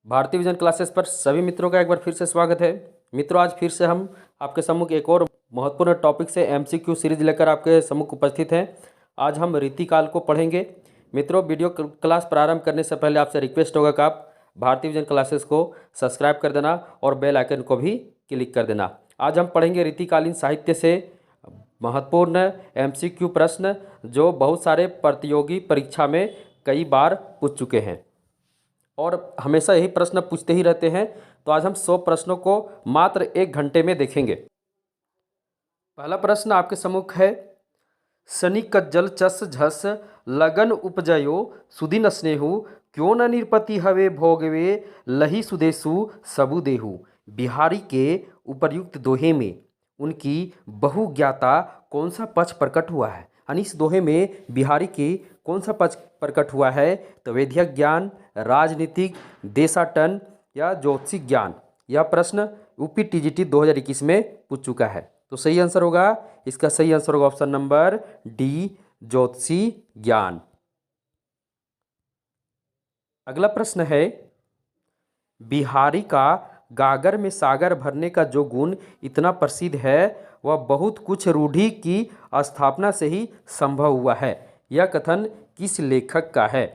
भारतीय vision classes पर सभी मित्रों का एक बार फिर से स्वागत है। मित्रों, आज फिर से हम आपके सम्मुख एक और महत्वपूर्ण टॉपिक से एमसीक्यू सीरीज लेकर आपके सम्मुख उपस्थित हैं। आज हम रीतिकाल को पढ़ेंगे। मित्रों, वीडियो क्लास प्रारंभ करने से पहले आपसे रिक्वेस्ट होगा कि आप भारतीय विजन क्लासेस को सब्सक्राइब कर देना और बेल आइकन को भी क्लिक कर देना। आज हम पढ़ेंगे रीतिकालीन साहित्य से महत्वपूर्ण एमसीक्यू प्रश्न जो बहुत सारे प्रतियोगी परीक्षा में कई बार पूछ चुके हैं और हमेशा यही प्रश्न पूछते ही रहते हैं। तो आज हम 100 प्रश्नों को मात्र 1 घंटे में देखेंगे। पहला प्रश्न आपके सम्मुख है, शनि कज्जल चस झस लगन उपजयो सुदिन स्नेहु क्यों न निरपति हवे भोगवे लही सुदेशु सबु देहु। बिहारी के उपर्युक्त दोहे में उनकी बहुज्ञाता कौन सा पक्ष प्रकट हुआ है? यानी इस दोहे में बिहारी की कौन सा पक्ष प्रकट हुआ है? तो वैदिक ज्ञान, राजनीतिक, देशाटन या ज्योतिषिक ज्ञान। यह प्रश्न यूपी टीजीटी 2021 में पूछ चुका है। तो सही आंसर होगा, इसका सही आंसर होगा ऑप्शन नंबर डी, ज्योतिषी ज्ञान। अगला प्रश्न है, बिहारी का गागर में सागर भरने का जो गुण इतना प्रसिद्ध है वह बहुत कुछ रूढ़ि की स्थापना से ही संभव हुआ है। यह कथन किस लेखक का है?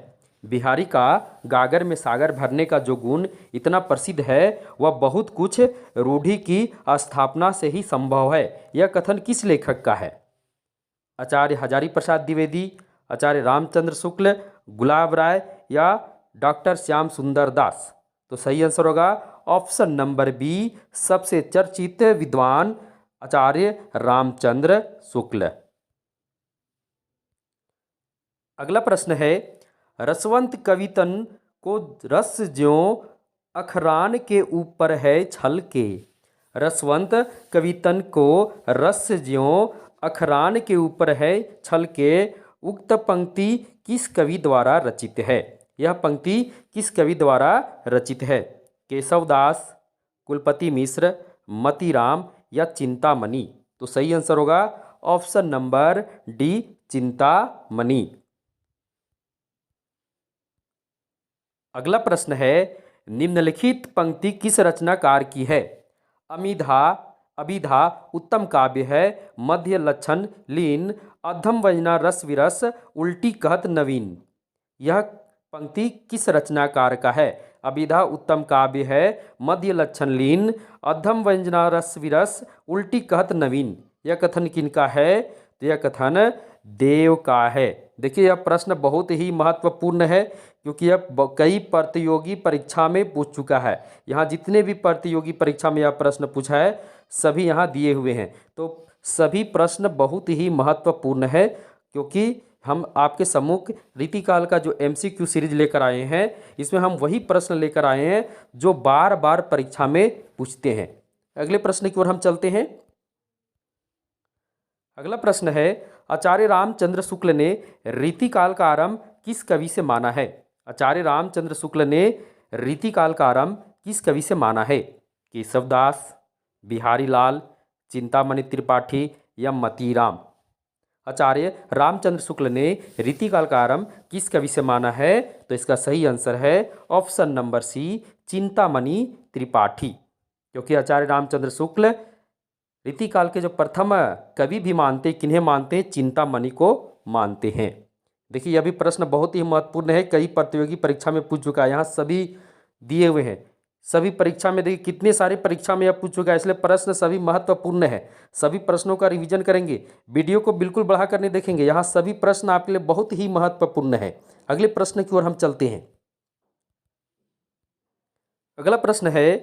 बिहारी का गागर में सागर भरने का जो गुण इतना प्रसिद्ध है वह बहुत कुछ रूढ़ि की स्थापना से ही संभव है। यह कथन किस लेखक का है? आचार्य हजारी प्रसाद द्विवेदी, आचार्य रामचंद्र शुक्ल, गुलाब राय या डॉक्टर श्याम सुंदर दास। तो सही आंसर होगा ऑप्शन नंबर बी, सबसे चर्चित विद्वान आचार्य रामचंद्र शुक्ल। अगला प्रश्न है, रसवंत कवितन को रस ज्यों अखरान के ऊपर है छल के। रसवंत कवितन को रस ज्यों अखरान के ऊपर है छल के उक्त पंक्ति किस कवि द्वारा रचित है? यह पंक्ति किस कवि द्वारा रचित है? केशवदास, कुलपति मिश्र, मतीराम या चिंतामणि। तो सही आंसर होगा ऑप्शन नंबर डी, चिंतामणि। अगला प्रश्न है, निम्नलिखित पंक्ति किस रचनाकार की है? अमिधा अभिधा उत्तम काव्य है, मध्य लक्षण लीन, अधम वजना रस विरस उल्टी कहत नवीन। यह पंक्ति किस रचनाकार का है? अभिधा उत्तम काव्य है, मध्य लक्षण लीन, अधम व्यंजना रस विरस उल्टी कहत नवीन। यह कथन किनका है? तो यह कथन देव का है। देखिए, यह प्रश्न बहुत ही महत्वपूर्ण है क्योंकि यह कई प्रतियोगी परीक्षा में पूछ चुका है। यहाँ जितने भी प्रतियोगी परीक्षा में यह प्रश्न पूछा है सभी यहाँ दिए हुए हैं। तो सभी प्रश्न बहुत ही महत्वपूर्ण है क्योंकि हम आपके सम्मुख रीतिकाल का जो एमसीक्यू सीरीज लेकर आए हैं इसमें हम वही प्रश्न लेकर आए हैं जो बार बार परीक्षा में पूछते हैं। अगले प्रश्न की ओर हम चलते हैं। अगला प्रश्न है, आचार्य रामचंद्र शुक्ल ने रीतिकाल का आरंभ किस कवि से माना है? आचार्य रामचंद्र शुक्ल ने रीतिकाल का आरंभ किस कवि से माना है? केशवदास, बिहारी लाल, चिंतामणि त्रिपाठी या मतीराम। आचार्य रामचंद्र शुक्ल ने रीतिकाल का आरंभ किस कवि से माना है? तो इसका सही आंसर है option number C, Chintamani Tripathi. क्योंकि आचार्य रामचंद्र शुक्ल रीतिकाल के जो प्रथम कवि भी मानते, किन्हें मानते? चिंतामणि को मानते हैं। देखिए, यह भी प्रश्न बहुत ही महत्वपूर्ण है, कई प्रतियोगी परीक्षा में पूछ चुका है। यहाँ सभी दिए हुए हैं, सभी परीक्षा में देखिए कितने सारे परीक्षा में यह पूछ चुका है, इसलिए प्रश्न सभी महत्वपूर्ण है। सभी प्रश्नों का रिवीजन करेंगे, वीडियो को बिल्कुल बढ़ा कर नहीं देखेंगे। यहाँ सभी प्रश्न आपके लिए बहुत ही महत्वपूर्ण है। अगले प्रश्न की ओर हम चलते हैं। अगला प्रश्न है,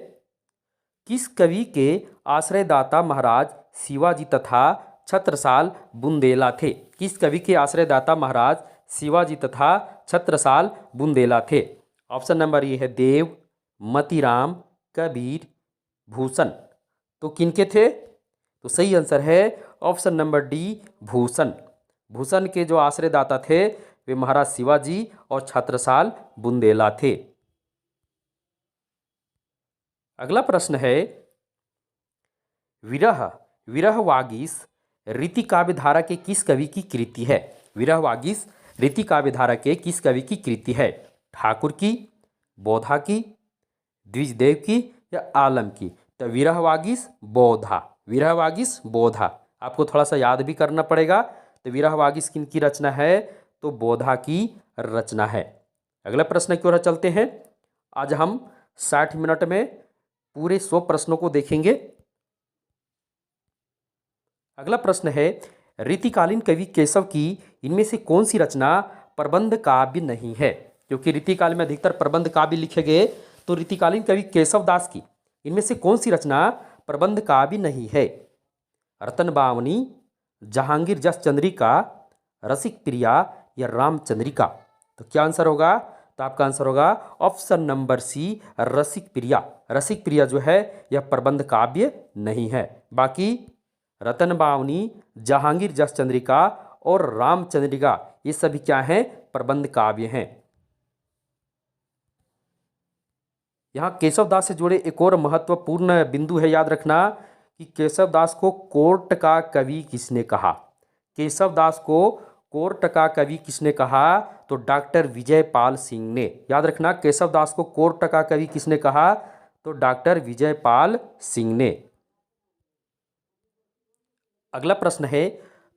किस कवि के आश्रयदाता महाराज शिवाजी तथा छत्रसाल बुंदेला थे? किस कवि के आश्रयदाता महाराज शिवाजी तथा छत्रसाल बुंदेला थे? ऑप्शन नंबर ए है देव, मतीराम, कबीर, भूषण। तो किनके थे? तो सही आंसर है option number D, Bhushan. Bhushan के जो आश्रयदाता थे वे महाराज शिवाजी और छत्रसाल बुंदेला थे। अगला प्रश्न है, विरह विरह वागीश रीति काव्य धारा के किस कवि की कृति है? विरह वागीश रीति काव्य धारा के किस कवि की कृति है? ठाकुर की, बोधा की, द्विजदेव की या आलम की? तो विरहवागीश बोधा, विरहवागीश बोधा आपको थोड़ा सा याद भी करना पड़ेगा। तो विरहवागीश किन की रचना है? तो बोधा की रचना है। अगला प्रश्न की ओर चलते हैं। आज हम 60 मिनट में पूरे 100 प्रश्नों को देखेंगे। अगला प्रश्न है, रीतिकालीन कवि केशव की इनमें से कौन सी रचना प्रबंध काव्य नहीं है? क्योंकि रीतिकाल में अधिकतर प्रबंध काव्य लिखे गए, तो रीतिकालीन कवि केशव दास की इनमें से कौन सी रचना प्रबंध काव्य नहीं है? रतन बावनी, जहांगीर जस चंद्रिका, रसिक प्रिया या रामचंद्रिका? तो क्या आंसर होगा? तो आपका आंसर होगा ऑप्शन नंबर सी, रसिक प्रिया। रसिक प्रिया जो है यह प्रबंध काव्य नहीं है। बाकी रतन बावनी, जहांगीर जस चंद्रिका और रामचंद्रिका ये सभी क्या हैं? प्रबंध काव्य हैं। यहाँ केशव दास से जुड़े एक और महत्वपूर्ण बिंदु है, याद रखना कि केशव दास को कोर्ट का कवि किसने कहा? केशव दास को कोर्ट का कवि किसने कहा? तो डॉक्टर विजयपाल सिंह ने। याद रखना, केशव दास को कोर्ट का कवि किसने कहा? तो डॉक्टर विजयपाल सिंह ने। अगला प्रश्न है,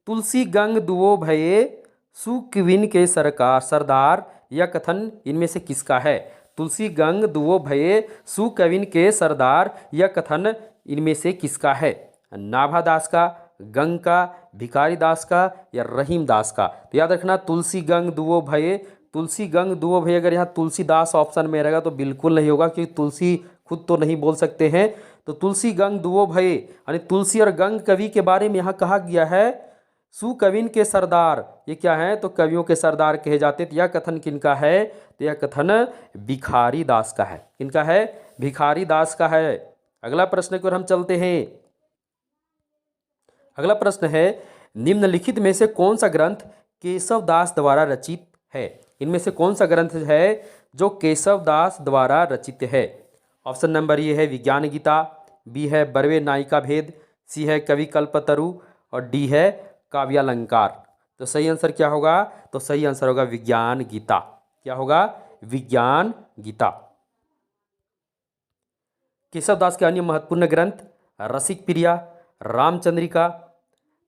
तुलसी गंग दुओ भये सुकविन के सरदार यह कथन इनमें से किसका है? तुलसी गंग दुओ भये सुकविन के सरदार यह कथन इनमें से किसका है? नाभा दास का, गंग का, भिखारी दास का या रहीम दास का? तो याद रखना, तुलसी गंग दुओ भये, तुलसी गंग दुओ भये अगर यहाँ तुलसीदास ऑप्शन में रहेगा तो बिल्कुल नहीं होगा, क्योंकि तुलसी खुद तो नहीं बोल सकते हैं। तो तुलसी गंग दुओ भये यानी तुलसी और गंग कवि के बारे में यहाँ कहा गया है सुकविन के सरदार। ये क्या है? तो कवियों के सरदार कहे जाते। तो यह कथन किनका है? तो यह कथन भिखारी दास का है। किनका है? भिखारी दास का है। अगला प्रश्न की ओर हम चलते हैं। अगला प्रश्न है, निम्नलिखित में से कौन सा ग्रंथ केशव दास द्वारा रचित है? इनमें से कौन सा ग्रंथ है जो केशव दास द्वारा रचित है? ऑप्शन नंबर ये है विज्ञान गीता, बी है बरवे नायिका भेद, सी है कवि कल्पतरु और डी है काव्यालंकार। तो सही आंसर क्या होगा? तो सही आंसर होगा विज्ञान गीता। क्या होगा? विज्ञान गीता। केशव दास के अन्य महत्वपूर्ण ग्रंथ रसिक प्रिया, रामचंद्रिका,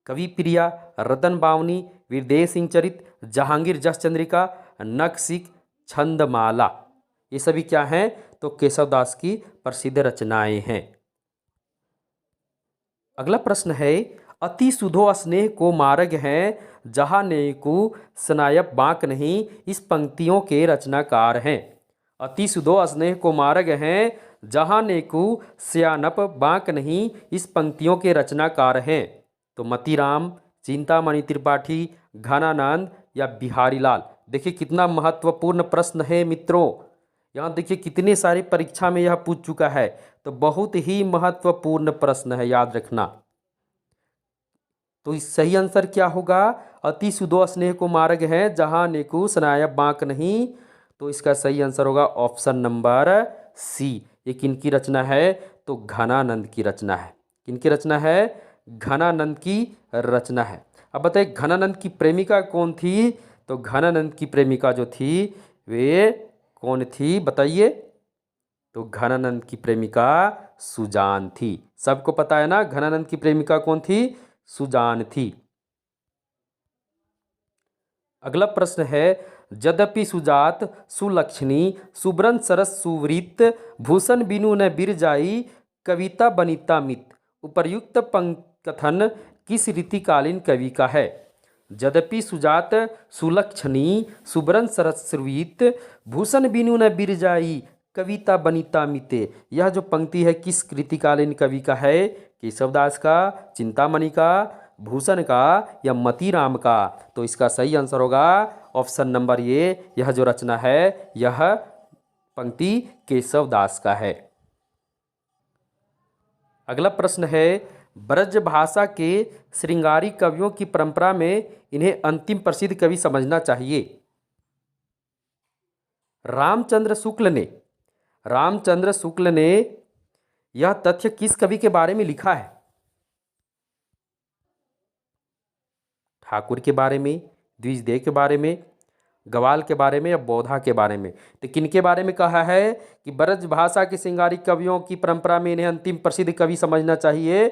कवि प्रिया, रतन बावनी, वीरदेव सिंह चरित, जहांगीर जस चंद्रिका, नखशिख, छंदमाला ये सभी क्या हैं? तो केशव दास की प्रसिद्ध रचनाएं हैं। अगला प्रश्न है, अति सुधो स्नेह को मार्ग हैं जहाँ नेकु स्नायप बांक नहीं इस पंक्तियों के रचनाकार हैं। अति सुधो स्नेह को मार्ग हैं जहाँ नेकु स्यानप बांक नहीं इस पंक्तियों के रचनाकार हैं। तो मतीराम, चिंतामणि त्रिपाठी, घनानंद या बिहारी लाल? देखिए कितना महत्वपूर्ण प्रश्न है मित्रों। यहाँ देखिए कितने सारी परीक्षा में यह पूछ चुका है, तो बहुत ही महत्वपूर्ण प्रश्न है, याद रखना। तो इस सही आंसर क्या होगा? अति सुधो स्नेह को मार्ग है जहाँ नेकु स्नायप बांक नहीं। तो इसका सही आंसर होगा ऑप्शन नंबर सी। ये किनकी रचना है? तो घनानंद की रचना है। किनकी रचना है? घनानंद की रचना है। अब बताइए घनानंद की प्रेमिका कौन थी? तो घनानंद की प्रेमिका जो थी वे कौन थी बताइए? तो घनानंद की प्रेमिका सुजान थी। सबको पता है ना घनानंद की प्रेमिका कौन थी? सुजान थी। अगला प्रश्न है, यद्यपि सुजात सुलक्षणी सुब्रन सरस सुवृत भूषण बिनु न बिरजाई कविता बनिता मित उपर्युक्त कथन किस रीतिकालीन कवि का है? यद्यपि सुजात सुलक्षणी सुब्रन सरस सुवृत भूषण बिनु न बिरजाई कविता बनिता मिते, यह जो पंक्ति है किस रीतिकालीन कवि का है? केशवदास का, चिंतामणि का, भूषण का या मतीराम का? तो इसका सही आंसर होगा ऑप्शन नंबर ये। यह जो रचना है यह पंक्ति केशवदास का है। अगला प्रश्न है, ब्रज भाषा के श्रृंगारी कवियों की परंपरा में इन्हें अंतिम प्रसिद्ध कवि समझना चाहिए। रामचंद्र शुक्ल ने यह तथ्य किस कवि के बारे में लिखा है? ठाकुर के बारे में, द्विजदेव के बारे में, गवाल के बारे में या बौद्धा के बारे में। तो किनके बारे में कहा है कि ब्रज भाषा के श्रृंगारी कवियों की परंपरा में इन्हें अंतिम प्रसिद्ध कवि समझना चाहिए,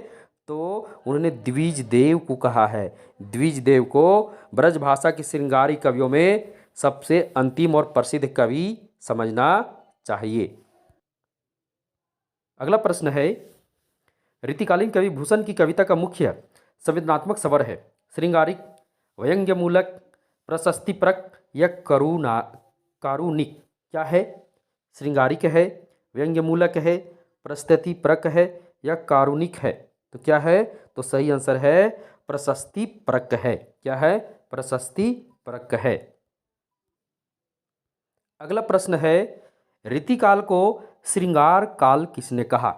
तो उन्होंने द्विज देव को कहा है। द्विज देव को ब्रज भाषा के श्रृंगारी कवियों में सबसे अंतिम और प्रसिद्ध कवि समझना चाहिए। अगला प्रश्न है, रीतिकालीन कवि भूषण की कविता का मुख्य संवेदनात्मक स्वर है श्रृंगारिक, व्यंग्यमूलक, प्रशस्तिपरक या कारुणिक? क्या है? श्रृंगारिक है, व्यंग्यमूलक है, प्रशस्तिपरक है या कारुणिक है? तो क्या है? तो सही आंसर है प्रशस्तिपरक है। क्या है? प्रशस्तिपरक है। अगला प्रश्न है, रीतिकाल को श्रृंगार काल किसने कहा?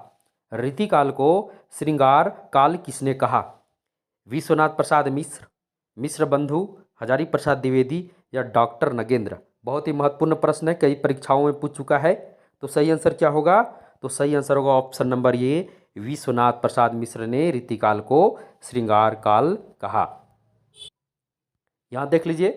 रीतिकाल को श्रृंगार काल किसने कहा? विश्वनाथ प्रसाद मिश्र, मिश्र बंधु, हजारी प्रसाद द्विवेदी या डॉक्टर नगेंद्र? बहुत ही महत्वपूर्ण प्रश्न है, कई परीक्षाओं में पूछ चुका है। तो सही आंसर क्या होगा? तो सही आंसर होगा option number A, Vishwanath Prasad Mishra ने रीतिकाल को श्रृंगार काल कहा। यहाँ देख लीजिए,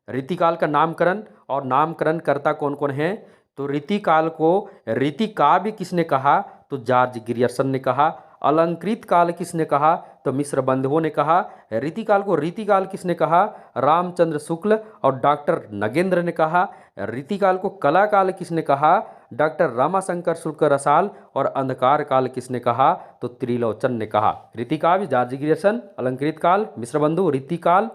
रीतिकाल का नामकरण और नामकरण कर्ता कौन कौन है। तो रीतिकाल को रीतिकाव्य किसने कहा? तो जॉर्ज ग्रियर्सन ने कहा। अलंकृत काल किसने कहा? तो मिश्र बंधुओं ने कहा। रीतिकाल को रीतिकाल किसने कहा? रामचंद्र शुक्ल और डॉक्टर नगेंद्र ने कहा। रीतिकाल को कला काल किसने कहा? डॉक्टर रामाशंकर शुक्ल रसाल। और अंधकार काल किसने कहा? तो त्रिलोचन ने कहा। रीतिकाव्य जॉर्ज ग्रियर्सन, अलंकृत काल मिश्र बंधु, रीतिकाल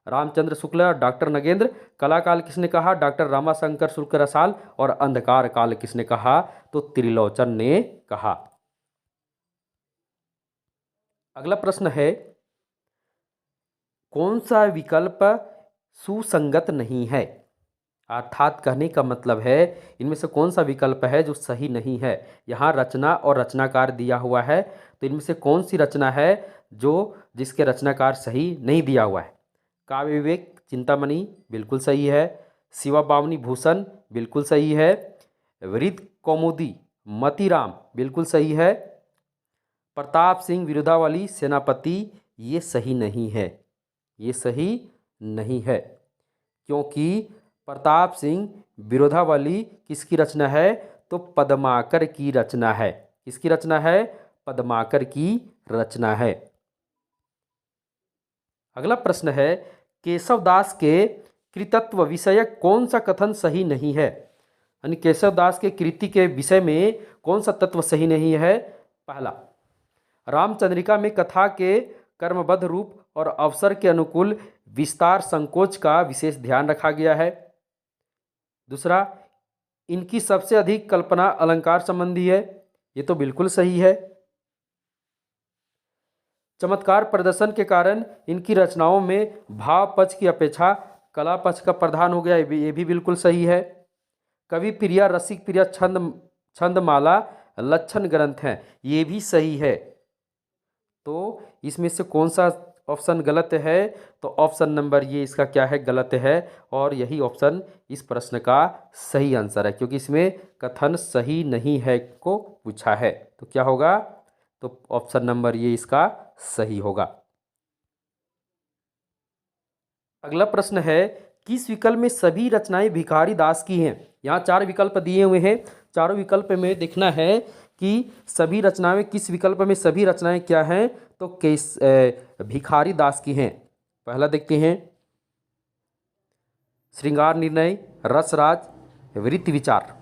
रामचंद्र शुक्ल, डॉक्टर नगेंद्र। कला काल किसने कहा? डॉक्टर रामाशंकर शुक्ल रसाल। और अंधकार काल किसने कहा? तो त्रिलोचन ने कहा। अगला प्रश्न है, कौन सा विकल्प सुसंगत नहीं है? अर्थात कहने का मतलब है इनमें से कौन सा विकल्प है जो सही नहीं है। यहाँ रचना और रचनाकार दिया हुआ है, तो इनमें से कौन सी रचना है जो जिसके रचनाकार सही नहीं दिया हुआ है? काव्य विवेक चिंतामणि बिल्कुल सही है। शिवा बावनी भूषण बिल्कुल सही है। वृत्त कौमुदी मतीराम बिल्कुल सही है। प्रताप सिंह विरुद्धावली सेनापति ये सही नहीं है। ये सही नहीं है क्योंकि प्रताप सिंह विरुद्धावली किसकी रचना है? तो पद्माकर की रचना है। किसकी रचना है? पद्माकर की रचना है। अगला प्रश्न है, केशवदास के कृतित्व विषयक कौन सा कथन सही नहीं है? यानी केशवदास के कृति के विषय में कौन सा तत्व सही नहीं है? पहला, रामचंद्रिका में कथा के कर्मबद्ध रूप और अवसर के अनुकूल विस्तार संकोच का विशेष ध्यान रखा गया है। दूसरा, इनकी सबसे अधिक कल्पना अलंकार संबंधी है। ये तो बिल्कुल सही है। चमत्कार प्रदर्शन के कारण इनकी रचनाओं में भाव पक्ष की अपेक्षा कला पक्ष का प्रधान हो गया, ये भी बिल्कुल सही है। कवि प्रिया, रसिक प्रिया, छंदमाला लक्षण ग्रंथ हैं, ये भी सही है। तो इसमें से कौन सा ऑप्शन गलत है? तो ऑप्शन नंबर ये इसका क्या है? गलत है। और यही ऑप्शन इस प्रश्न का सही आंसर है, क्योंकि इसमें कथन सही नहीं है को पूछा है। तो क्या होगा? तो ऑप्शन नंबर ये इसका सही होगा। अगला प्रश्न है, किस विकल्प में सभी रचनाएं भिखारी दास की हैं? यहाँ 4 विकल्प दिए हुए हैं। चारों विकल्प में देखना है कि सभी रचनाएं किस विकल्प में सभी रचनाएं क्या हैं? तो भिखारी दास की हैं। पहला देखते हैं, श्रृंगार निर्णय, रसराज, वृत्ति विचार।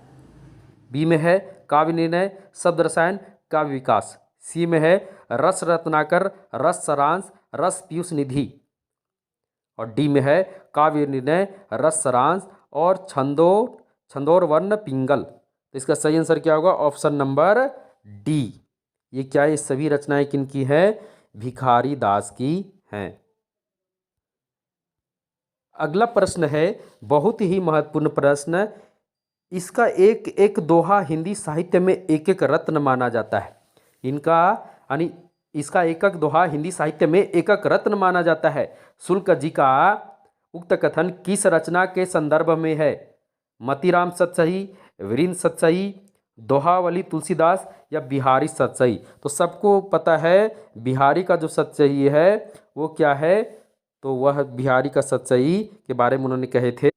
बी में है काव्य निर्णय, शब्द रसायन, काव्य विकास। सी में है रस रत्नाकर, रस सारांश, रस पीयूष निधि। और डी में है काव्य निर्णय, रस सारांश और छंदोर वर्ण पिंगल। तो इसका सही आंसर क्या होगा? Option number D. ये क्या है? ये सभी रचनाएं किनकी हैं? भिखारी दास की हैं। अगला प्रश्न है बहुत ही महत्वपूर्ण प्रश्न। इसका एक एक दोहा हिंदी साहित्य में एक एक रत्न माना जाता है। इसका एक एक दोहा हिंदी साहित्य में एक एक रत्न माना जाता है। शुक्ल जी का उक्त कथन किस रचना के संदर्भ में है? मतीराम सतसही, वीरेंद्र सतसही, दोहावली तुलसीदास या बिहारी सतसही? तो सबको पता है बिहारी का जो सतसही है वो क्या है? तो वह बिहारी का सतसही के बारे में उन्होंने कहे थे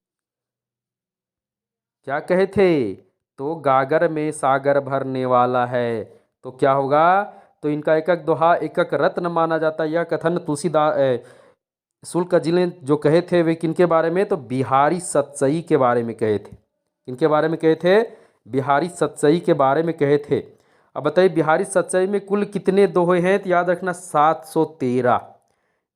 क्या कहे थे? तो गागर में सागर भरने वाला है। तो क्या होगा? तो इनका एक एक दोहा एक एक रत्न माना जाता है। यह कथन तुलसीदास शुल्क जी ने जो कहे थे वे किनके बारे में? तो बिहारी सतसई के बारे में कहे थे। किनके बारे में कहे थे? बिहारी सतसई के बारे में कहे थे। अब बताइए बिहारी सतसई में कुल कितने दोहे हैं? तो याद रखना 713।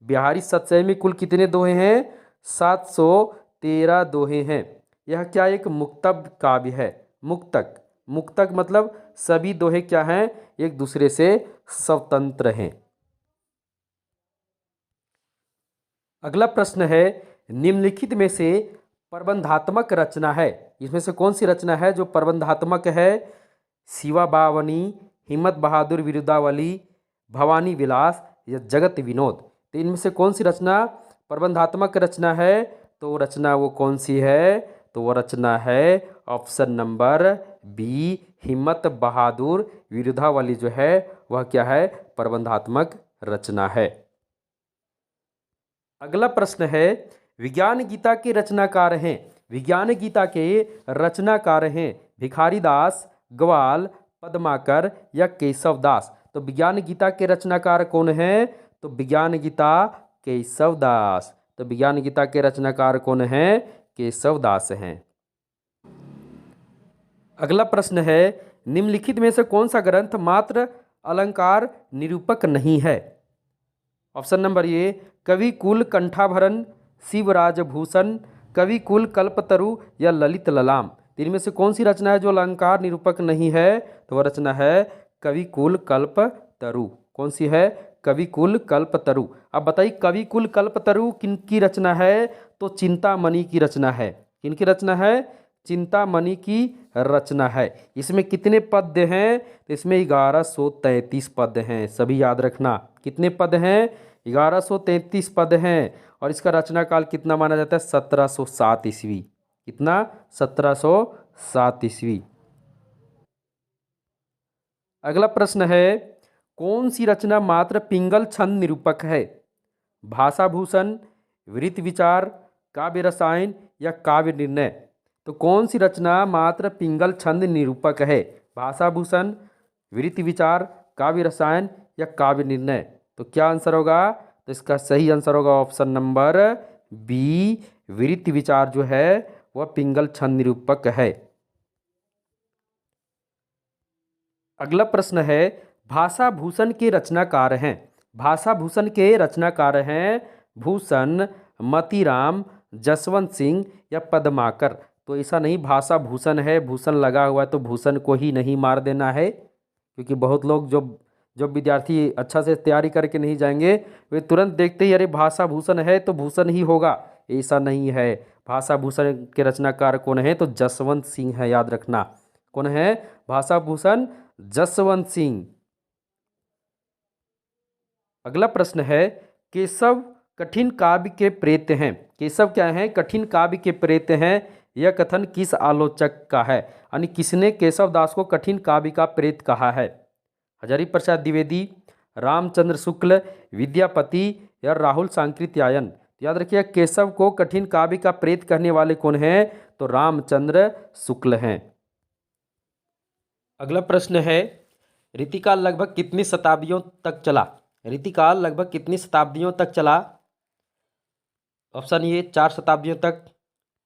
बिहारी सतसई में कुल कितने दोहे हैं? 713 दोहे हैं। यह क्या एक मुक्तक काव्य है। मुक्तक, मुक्तक मतलब सभी दोहे क्या हैं? एक दूसरे से स्वतंत्र हैं। अगला प्रश्न है, निम्नलिखित में से प्रबंधात्मक रचना है, इसमें से कौन सी रचना है जो प्रबंधात्मक है? शिवा बावनी, हिम्मत बहादुर विरुदावली, भवानी विलास या जगत विनोद। तो इनमें से कौन सी रचना प्रबंधात्मक रचना है? तो रचना वो कौन सी है? तो वो रचना है ऑप्शन नंबर बी, हिम्मत बहादुर विरुदावली जो है वह क्या है? प्रबंधात्मक रचना है। अगला प्रश्न है, विज्ञान गीता के रचनाकार हैं। विज्ञान गीता के रचनाकार हैं भिखारी दास, ग्वाल, पद्माकर या केशव दास। तो विज्ञान गीता के रचनाकार कौन हैं? तो विज्ञान गीता केशव दास। तो विज्ञान गीता के रचनाकार कौन हैं? केशव दास हैं। अगला प्रश्न है, निम्नलिखित में से कौन सा ग्रंथ मात्र अलंकार निरूपक नहीं है? ऑप्शन नंबर ए, कवि कुल कंठाभरण, शिवराज भूषण, कवि कुल कल्पतरु या ललित ललाम। इनमें से कौन सी रचना है जो अलंकार निरूपक नहीं है? तो वह रचना है कवि कुल कल्पतरु। कौन सी है? कवि कुल कल्पतरु। अब बताइए कवि कुल कल्पतरु किनकी रचना है? तो चिंतामणि की रचना है। किनकी रचना है? चिंतामणि की रचना है। इसमें कितने पद्य हैं? तो इसमें 1133 पद्य हैं। सभी याद रखना कितने पद हैं? 1133 पद हैं। और इसका रचना काल कितना माना जाता है? 1707 ईस्वी। कितना? 1707 ईस्वी। अगला प्रश्न है, कौन सी रचना मात्र पिंगल छंद निरूपक है? भाषा भूषण, वृत्त विचार, काव्य रसायन या काव्य निर्णय। तो कौन सी रचना मात्र पिंगल छंद निरूपक है? भाषा भूषण, वृत्त विचार, काव्य रसायन या काव्य निर्णय। तो क्या आंसर होगा? तो इसका सही आंसर होगा ऑप्शन नंबर बी, वृत्त विचार जो है वह पिंगल छंद निरूपक है। अगला प्रश्न है, भाषा भूषण के रचनाकार हैं। भाषा भूषण के रचनाकार हैं भूषण, मतीराम, जसवंत सिंह या पद्माकर। तो ऐसा नहीं भाषा भूषण है, भूषण लगा हुआ है तो भूषण को ही नहीं मार देना है, क्योंकि बहुत लोग जो जो विद्यार्थी अच्छा से तैयारी करके नहीं जाएंगे वे तुरंत देखते ही अरे भाषा भूषण है तो भूषण ही होगा। ऐसा नहीं है। भाषा भूषण के रचनाकार कौन है? तो जसवंत सिंह है, याद रखना। कौन है? भाषा भूषण जसवंत सिंह। अगला प्रश्न है, केशव कठिन काव्य के प्रेत हैं। केशव क्या हैं? कठिन काव्य के प्रेत हैं। यह कथन किस आलोचक का है? यानी किसने केशव दास को कठिन काव्य का प्रेत कहा है? हजारी प्रसाद द्विवेदी, रामचंद्र शुक्ल, विद्यापति या राहुल सांकृत्यायन। याद रखिए केशव को कठिन काव्य का प्रेत कहने वाले कौन हैं? तो रामचंद्र शुक्ल हैं। अगला प्रश्न है, रीतिकाल लगभग कितनी शताब्दियों तक चला? रीतिकाल लगभग कितनी शताब्दियों तक चला? ऑप्शन ए 4 शताब्दियों तक,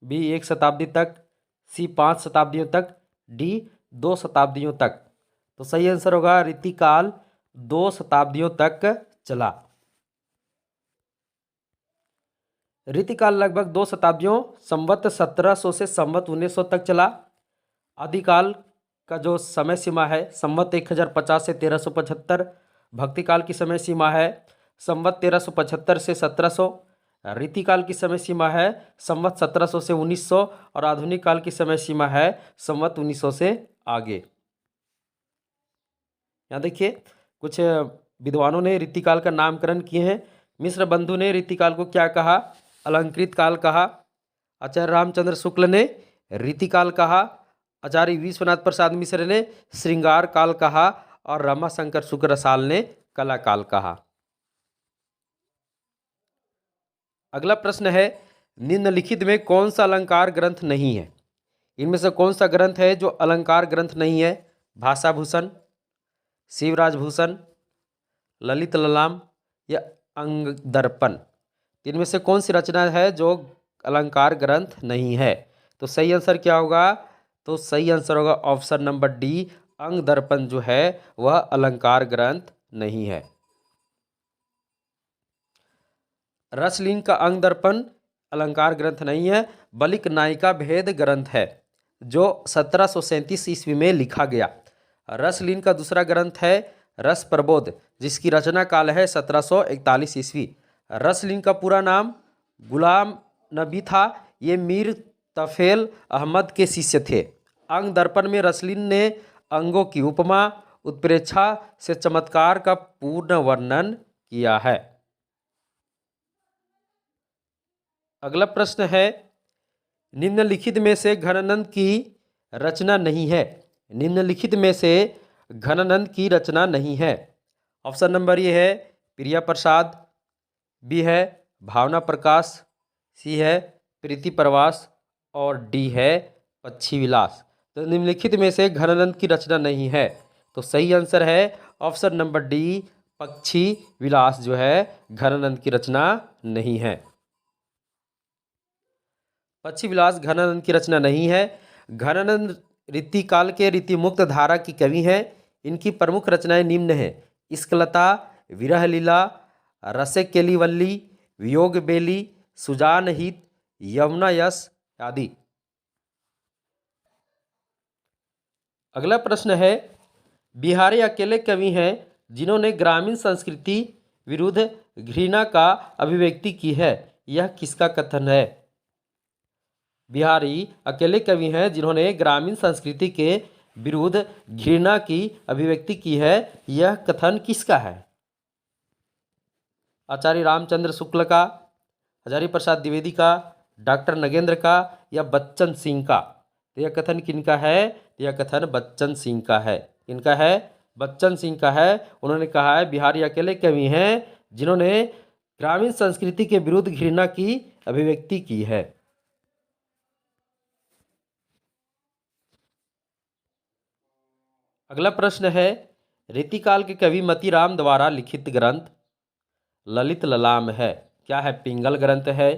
बी 1 शताब्दी तक, सी 5 शताब्दियों तक, डी 2 शताब्दियों तक। तो सही आंसर होगा रीतिकाल 2 शताब्दियों तक चला। रीतिकाल लगभग 2 शताब्दियों संवत 1700 से संवत 1900 तक चला। आदिकाल का जो समय सीमा है संवत 1050 से 1375। भक्तिकाल की समय सीमा है संवत 1375 से 1700। रीतिकाल की समय सीमा है संवत 1700 से 1900 और आधुनिक काल की समय सीमा है संवत 1900 से आगे। यहाँ देखिए कुछ विद्वानों ने रीतिकाल का नामकरण किए हैं। मिश्र बंधु ने रीतिकाल को क्या कहा? अलंकृत काल कहा। आचार्य रामचंद्र शुक्ल ने रीतिकाल कहा। आचार्य विश्वनाथ प्रसाद मिश्र ने श्रृंगार काल कहा और रमाशंकर शुक्लसाल ने कला काल कहा। अगला प्रश्न है, निम्नलिखित में कौन सा अलंकार ग्रंथ नहीं है? इनमें से कौन सा ग्रंथ है जो अलंकार ग्रंथ नहीं है? भाषा भूषण, शिवराज भूषण, ललित ललाम या अंग दर्पण? इनमें से कौन सी रचना है जो अलंकार ग्रंथ नहीं है? तो सही आंसर क्या होगा? तो सही आंसर होगा ऑप्शन नंबर डी, अंग दर्पण जो है वह अलंकार ग्रंथ नहीं है। रसलीन का अंग दर्पण अलंकार ग्रंथ नहीं है, बल्कि नायिका भेद ग्रंथ है जो 1737 ईस्वी में लिखा गया। रसलीन का दूसरा ग्रंथ है रस प्रबोध, जिसकी रचना काल है 1741 ईस्वी। रसलीन का पूरा नाम गुलाम नबी था। ये मीर तफेल अहमद के शिष्य थे। अंग दर्पण में रसलीन ने अंगों की उपमा उत्प्रेक्षा से चमत्कार का पूर्ण वर्णन किया है। अगला प्रश्न है, निम्नलिखित में से घनानंद की रचना नहीं है। निम्नलिखित में से घनानंद की रचना नहीं है। ऑप्शन नंबर ये है प्रिया प्रसाद, बी है भावना प्रकाश, सी है प्रीति प्रवास और डी है पक्षी विलास। तो निम्नलिखित में से घनानंद की रचना नहीं है, तो सही आंसर है ऑप्शन नंबर डी, पक्षी विलास जो है घनानंद की रचना नहीं है। पक्षी विलास घनानंद की रचना नहीं है। घनानंद रीतिकाल के रीतिमुक्त धारा की कवि हैं। इनकी प्रमुख रचनाएं निम्न हैं: इश्कलता, विरह लीला, रसे केलीवल्ली, वियोग बेली, सुजान हित, यमुना यश आदि। अगला प्रश्न है, बिहारी अकेले कवि हैं जिन्होंने ग्रामीण संस्कृति विरुद्ध घृणा का अभिव्यक्ति की है। यह किसका कथन है? बिहारी अकेले कवि हैं जिन्होंने ग्रामीण संस्कृति के विरुद्ध घृणा की अभिव्यक्ति की है। यह कथन किसका है? आचार्य रामचंद्र शुक्ल का, हजारी प्रसाद द्विवेदी का, डॉक्टर नगेंद्र का या बच्चन सिंह का? तो यह कथन किनका है? यह कथन बच्चन सिंह का है। किनका है? बच्चन सिंह का है। उन्होंने कहा है बिहारी अकेले कवि हैं जिन्होंने ग्रामीण संस्कृति के विरुद्ध घृणा की अभिव्यक्ति की है। अगला प्रश्न है, रीतिकाल के कवि मतीराम द्वारा लिखित ग्रंथ ललित ललाम है। क्या है? पिंगल ग्रंथ है,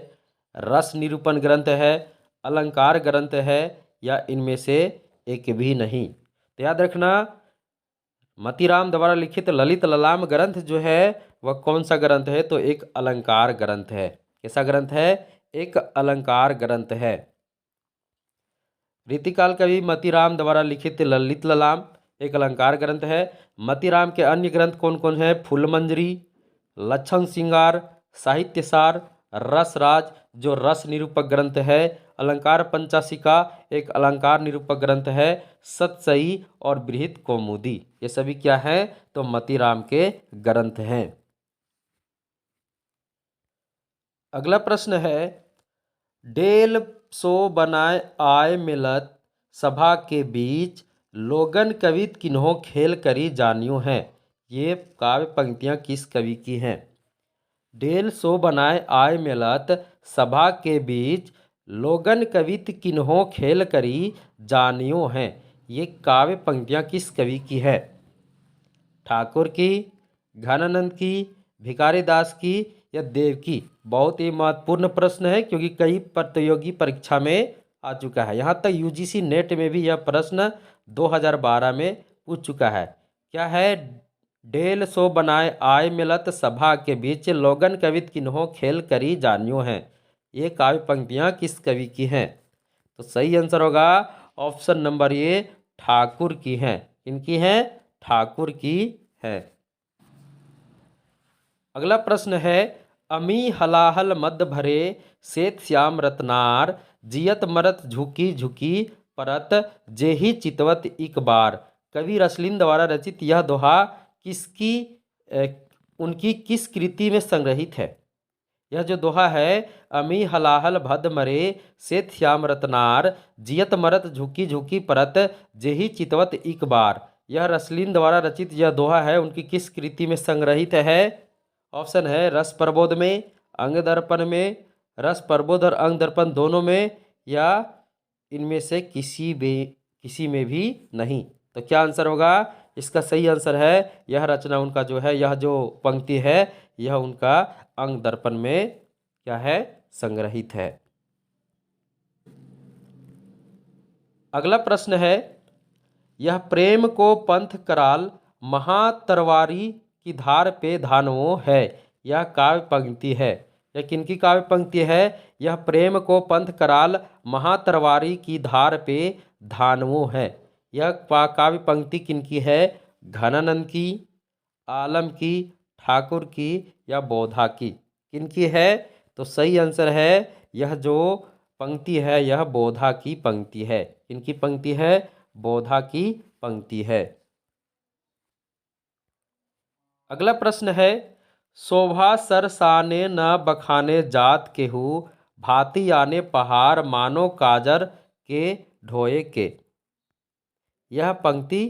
रस निरूपण ग्रंथ है, अलंकार ग्रंथ है या इनमें से एक भी नहीं? तो याद रखना, मतीराम द्वारा लिखित ललित ललाम ग्रंथ जो है वह कौन सा ग्रंथ है? तो एक अलंकार ग्रंथ है। कैसा ग्रंथ है? एक अलंकार ग्रंथ है। रीतिकाल कवि मतीराम द्वारा लिखित ललित ललाम एक अलंकार ग्रंथ है। मतीराम के अन्य ग्रंथ कौन कौन है? फूलमंजरी, लक्षण श्रृंगार, साहित्यसार, रसराज जो रस निरूपक ग्रंथ है, अलंकार पंचाशिका एक अलंकार निरूपक ग्रंथ है, सतसई और बृहत कौमुदी। ये सभी क्या है? तो मतीराम के ग्रंथ हैं। अगला प्रश्न है, डेल सो बनाए आय मिलत सभा के बीच लोगन कवित किन्हों खेल करी जानियो हैं। ये काव्य पंक्तियाँ किस कवि की हैं? डेल सो बनाए आय मिलत सभा के बीच लोगन कवित किन्हों खेल करी जानियो हैं। ये काव्य पंक्तियाँ किस कवि की है? ठाकुर की, घनानंद की, भिखारी दास की या देव की? बहुत ही महत्वपूर्ण प्रश्न है क्योंकि कई प्रतियोगी परीक्षा में आ चुका है। यहाँ तक यूजीसी नेट में भी यह प्रश्न 2012 में पूछ चुका है। क्या है? डेल सो बनाए आय मिलत सभा के बीच लोगन कवित किन्हों खेल करी जानियो हैं। ये काव्य पंक्तियाँ किस कवि की हैं? तो सही आंसर होगा ऑप्शन नंबर ए, ठाकुर की हैं। इनकी हैं? ठाकुर की है। अगला प्रश्न है, अमी हलाहल मद भरे श्वेत श्याम रत्नार जियत मरत झुकी झुकी परत जेहि चितवत इक बार। कवि रसलीन द्वारा रचित यह दोहा उनकी किस कृति में संग्रहित है? यह जो दोहा है, अमी हलाहल भद मरे श्वेत श्याम रत्नार जियत मरत झुकी झुकी परत जेहि चितवत इक बार, यह रसलीन द्वारा रचित यह दोहा है उनकी किस कृति में संग्रहित है? ऑप्शन है रस प्रबोध में, अंग दर्पण में, रस प्रबोध और अंग दर्पण दोनों में, या इनमें से किसी में भी नहीं। तो क्या आंसर होगा? इसका सही आंसर है, यह रचना उनका जो है, यह जो पंक्ति है, यह उनका अंग दर्पण में क्या है? संग्रहित है। अगला प्रश्न है, यह प्रेम को पंथ कराल महातरवारी की धार पे धानवो है, यह काव्य पंक्ति है। यह किनकी काव्य पंक्ति है? यह प्रेम को पंथ कराल महातरवारी की धार पे धानवो है। यह काव्य पंक्ति किनकी है? घनानंद की, आलम की, ठाकुर की या बोधा की? किनकी है? तो सही आंसर है, यह जो पंक्ति है यह बोधा की पंक्ति है। किनकी पंक्ति है? बोधा की पंक्ति है। अगला प्रश्न है, शोभा सरसाने न बखाने जात केहू, भांति आने पहाड़ मानो काजर के ढोए के। यह पंक्ति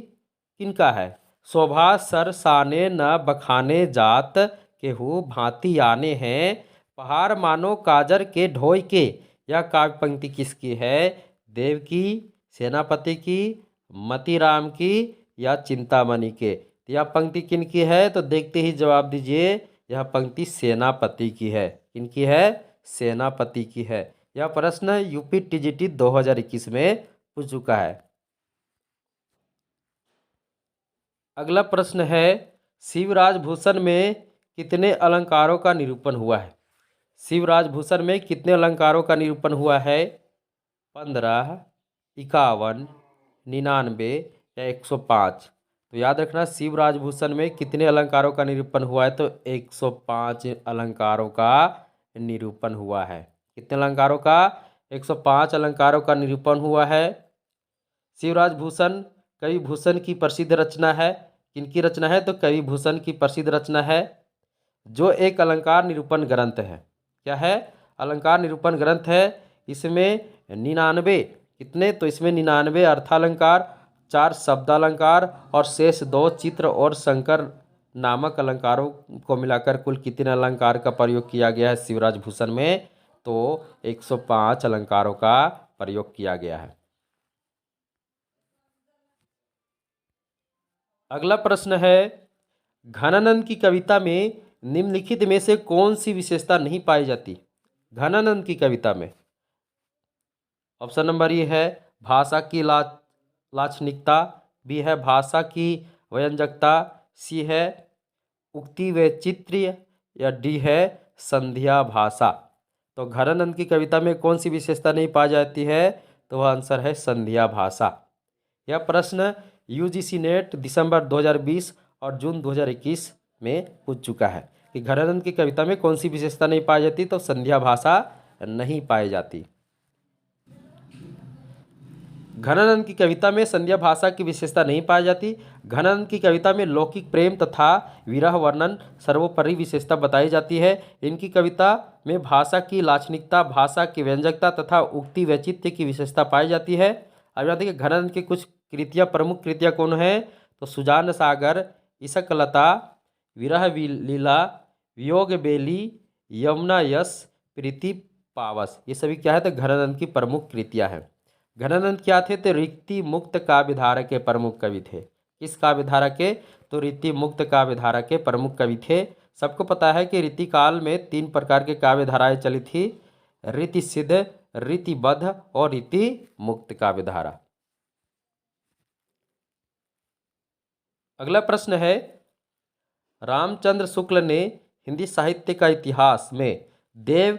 किनका है? शोभा सरसाने न बखाने जात केहू, भांति आने हैं पहाड़ मानो काजर के ढोए के। यह काव्य पंक्ति किसकी है? देव की, सेनापति की, मतीराम की या चिंतामणि के? यह पंक्ति किनकी है? तो देखते ही जवाब दीजिए। यह पंक्ति सेनापति की है। किनकी है? सेनापति की है। यह प्रश्न यूपी टीजीटी 2021 में पूछ चुका है। अगला प्रश्न है, शिवराज भूषण में कितने अलंकारों का निरूपण हुआ है? शिवराज भूषण में कितने अलंकारों का निरूपण हुआ है? 15, 51, 99 या 105? तो याद रखना, शिवराज भूषण में कितने अलंकारों का निरूपण हुआ है? तो 105 अलंकारों का निरूपण हुआ है। कितने अलंकारों का? 105 अलंकारों का निरूपण हुआ है। शिवराज भूषण कवि भूषण की प्रसिद्ध रचना है। किनकी रचना है? तो कवि भूषण की प्रसिद्ध रचना है, जो एक अलंकार निरूपण ग्रंथ है। क्या है? अलंकार निरूपण ग्रंथ है। इसमें 99 कितने? तो इसमें 99 अर्थालंकार, 4 शब्दालंकार और शेष 2 चित्र और संकर नामक अलंकारों को मिलाकर कुल कितने अलंकार का प्रयोग किया गया है शिवराज भूषण में? तो 105 अलंकारों का प्रयोग किया गया है। अगला प्रश्न है, घनानंद की कविता में निम्नलिखित में से कौन सी विशेषता नहीं पाई जाती? घनानंद की कविता में ऑप्शन नंबर ए है भाषा की लाक्षणिकता, बी है भाषा की व्यंजकता, सी है उक्ति वैचित्र्य या डी है संध्या भाषा। तो घनानंद की कविता में कौन सी विशेषता नहीं पाई जाती है? तो वह आंसर है संध्या भाषा। यह प्रश्न यूजीसी नेट दिसंबर 2020 और जून 2021 में पूछ चुका है कि घनानंद की कविता में कौन सी विशेषता नहीं पाई जाती? तो संध्या भाषा नहीं पाई जाती। घनानंद की कविता में संध्या भाषा की विशेषता नहीं पाई जाती। घनानंद की कविता में लौकिक प्रेम तथा विरह वर्णन सर्वोपरि विशेषता बताई जाती है। इनकी कविता में भाषा की लाक्षणिकता, भाषा की व्यंजकता तथा उक्ति वैचित्र्य की विशेषता पाई जाती है। अब यहाँ देखिए घनानंद की कुछ कृतियाँ, प्रमुख कृतियाँ कौन है? तो सुजान सागर, इसकलता, विरह लीला, वियोग बेली, यमुना यश, प्रीति पावस, ये सभी क्या है? तो घनानंद की प्रमुख कृतियाँ हैं। घनानंद क्या थे? तो रीति मुक्त काव्यधारा के प्रमुख कवि थे। किस काव्यधारा के? तो रीति मुक्त काव्यधारा के प्रमुख कवि थे। सबको पता है कि रीति काल में 3 प्रकार के काव्यधाराएं चली थी, रीति सिद्ध, रीतिबद्ध और रीति मुक्त काव्यधारा। अगला प्रश्न है, रामचंद्र शुक्ल ने हिंदी साहित्य का इतिहास में देव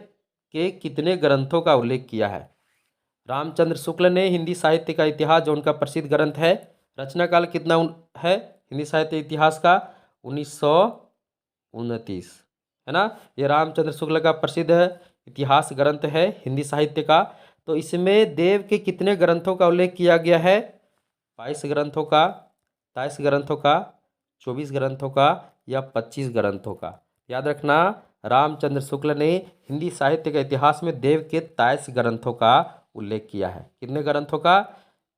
के कितने ग्रंथों का उल्लेख किया है? रामचंद्र शुक्ल ने हिंदी साहित्य का इतिहास, जो उनका प्रसिद्ध ग्रंथ है, रचना काल कितना है हिंदी साहित्य इतिहास का? 1929 है ना। ये रामचंद्र शुक्ल का प्रसिद्ध इतिहास ग्रंथ है हिंदी साहित्य का। तो इसमें देव के कितने ग्रंथों का उल्लेख किया गया है? 22 ग्रंथों का, 23 ग्रंथों का, 24 ग्रंथों का या 25 ग्रंथों का? याद रखना, रामचंद्र शुक्ल ने हिंदी साहित्य के इतिहास में देव के 23 ग्रंथों का उल्लेख किया है। कितने ग्रंथों का?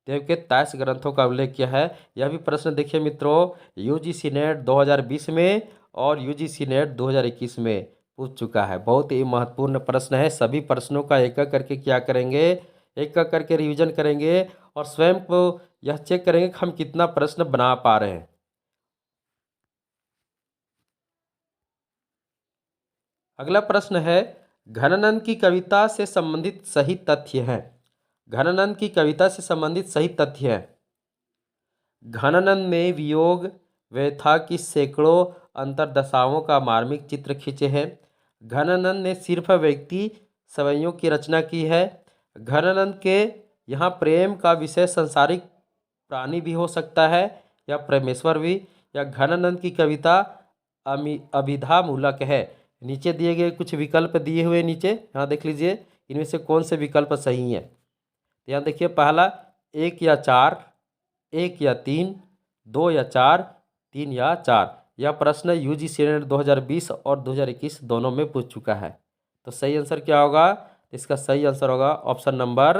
देव के 23 ग्रंथों का उल्लेख किया है। यह भी प्रश्न देखिए मित्रों, यूजीसी नेट 2020 में और यूजीसी नेट 2021 में पूछ चुका है। बहुत ही महत्वपूर्ण प्रश्न है। सभी प्रश्नों का एक एक करके क्या करेंगे? एक एक करके रिवीजन करेंगे और स्वयं को यह चेक करेंगे कि हम कितना प्रश्न बना पा रहे हैं। अगला प्रश्न है, घनानंद की कविता से संबंधित सही तथ्य है। घनानंद की कविता से संबंधित सही तथ्य है। घनानंद ने वियोग व्यथा की सैकड़ों अंतर्दशाओं का मार्मिक चित्र खींचे हैं। घनानंद ने सिर्फ व्यक्ति सवैयों की रचना की है। घनानंद के यहाँ प्रेम का विषय संसारिक प्राणी भी हो सकता है या परमेश्वर भी, या घनानंद की कविता अभिधा मूलक है। नीचे दिए गए कुछ विकल्प दिए हुए, नीचे यहाँ देख लीजिए, इनमें से कौन से विकल्प सही हैं। तो यहाँ देखिए, पहला 1 या 4, 1 या 3, 2 या 4, 3 या 4। यह प्रश्न यूजीसी नेट 2020 और 2021 दोनों में पूछ चुका है। तो सही आंसर क्या होगा? इसका सही आंसर होगा ऑप्शन नंबर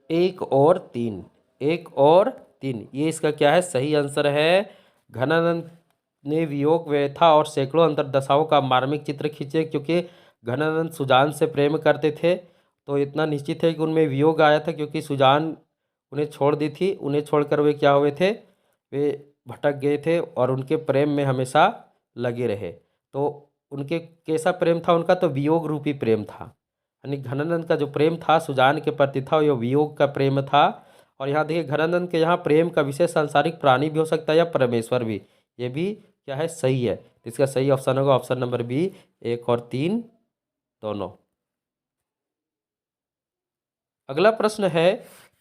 1 और 3। 1 और 3 ये इसका क्या है? सही आंसर है। घनानंद ने वियोग व्यथा और सैकड़ों अंतर्दशाओं का मार्मिक चित्र खींचे, क्योंकि घनानंद सुजान से प्रेम करते थे। तो इतना निश्चित है कि उनमें वियोग आया था, क्योंकि सुजान उन्हें छोड़ दी थी। उन्हें छोड़कर वे क्या हुए थे? वे भटक गए थे और उनके प्रेम में हमेशा लगे रहे। तो उनके कैसा प्रेम था उनका? तो वियोग रूपी प्रेम था। यानी घनानंद का जो प्रेम था सुजान के प्रति था, यह वियोग का प्रेम था। और यहाँ देखिए, घनानंद के यहाँ प्रेम का विषय सांसारिक प्राणी भी हो सकता है या परमेश्वर भी। ये भी क्या है? सही है। तो इसका सही ऑप्शन होगा ऑप्शन नंबर बी, 1 और 3 दोनों। अगला प्रश्न है,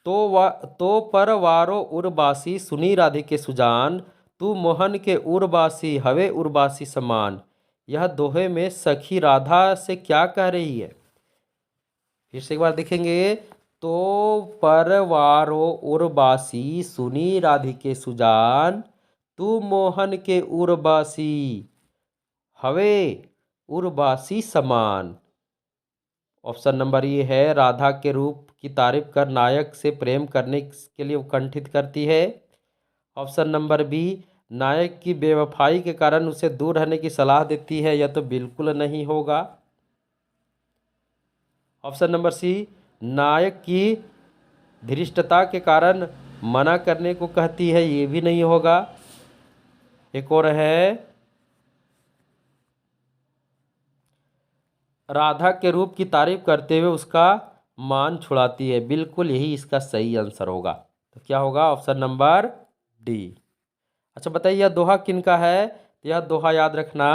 तो परवारो उर्वासी सुनी राधिके सुजान, तू मोहन के उर्वासी हवे उर्वासी समान। यह दोहे में सखी राधा से क्या कह रही है? फिर से एक बार देखेंगे। तो परवारो उर्वासी सुनी राधिके सुजान, तू मोहन के उर्वासी हवे उर्वासी समान। ऑप्शन नंबर ये है, राधा के रूप की तारीफ कर नायक से प्रेम करने के लिए उत्कंठित करती है। ऑप्शन नंबर बी, नायक की बेवफाई के कारण उसे दूर रहने की सलाह देती है। यह तो बिल्कुल नहीं होगा। ऑप्शन नंबर सी, नायक की धृष्टता के कारण मना करने को कहती है। ये भी नहीं होगा। एक और है, राधा के रूप की तारीफ करते हुए उसका मान छुड़ाती है। बिल्कुल यही इसका सही आंसर होगा। तो क्या होगा? Option number D. अच्छा बताइए, यह दोहा किनका है? तो यह दोहा याद रखना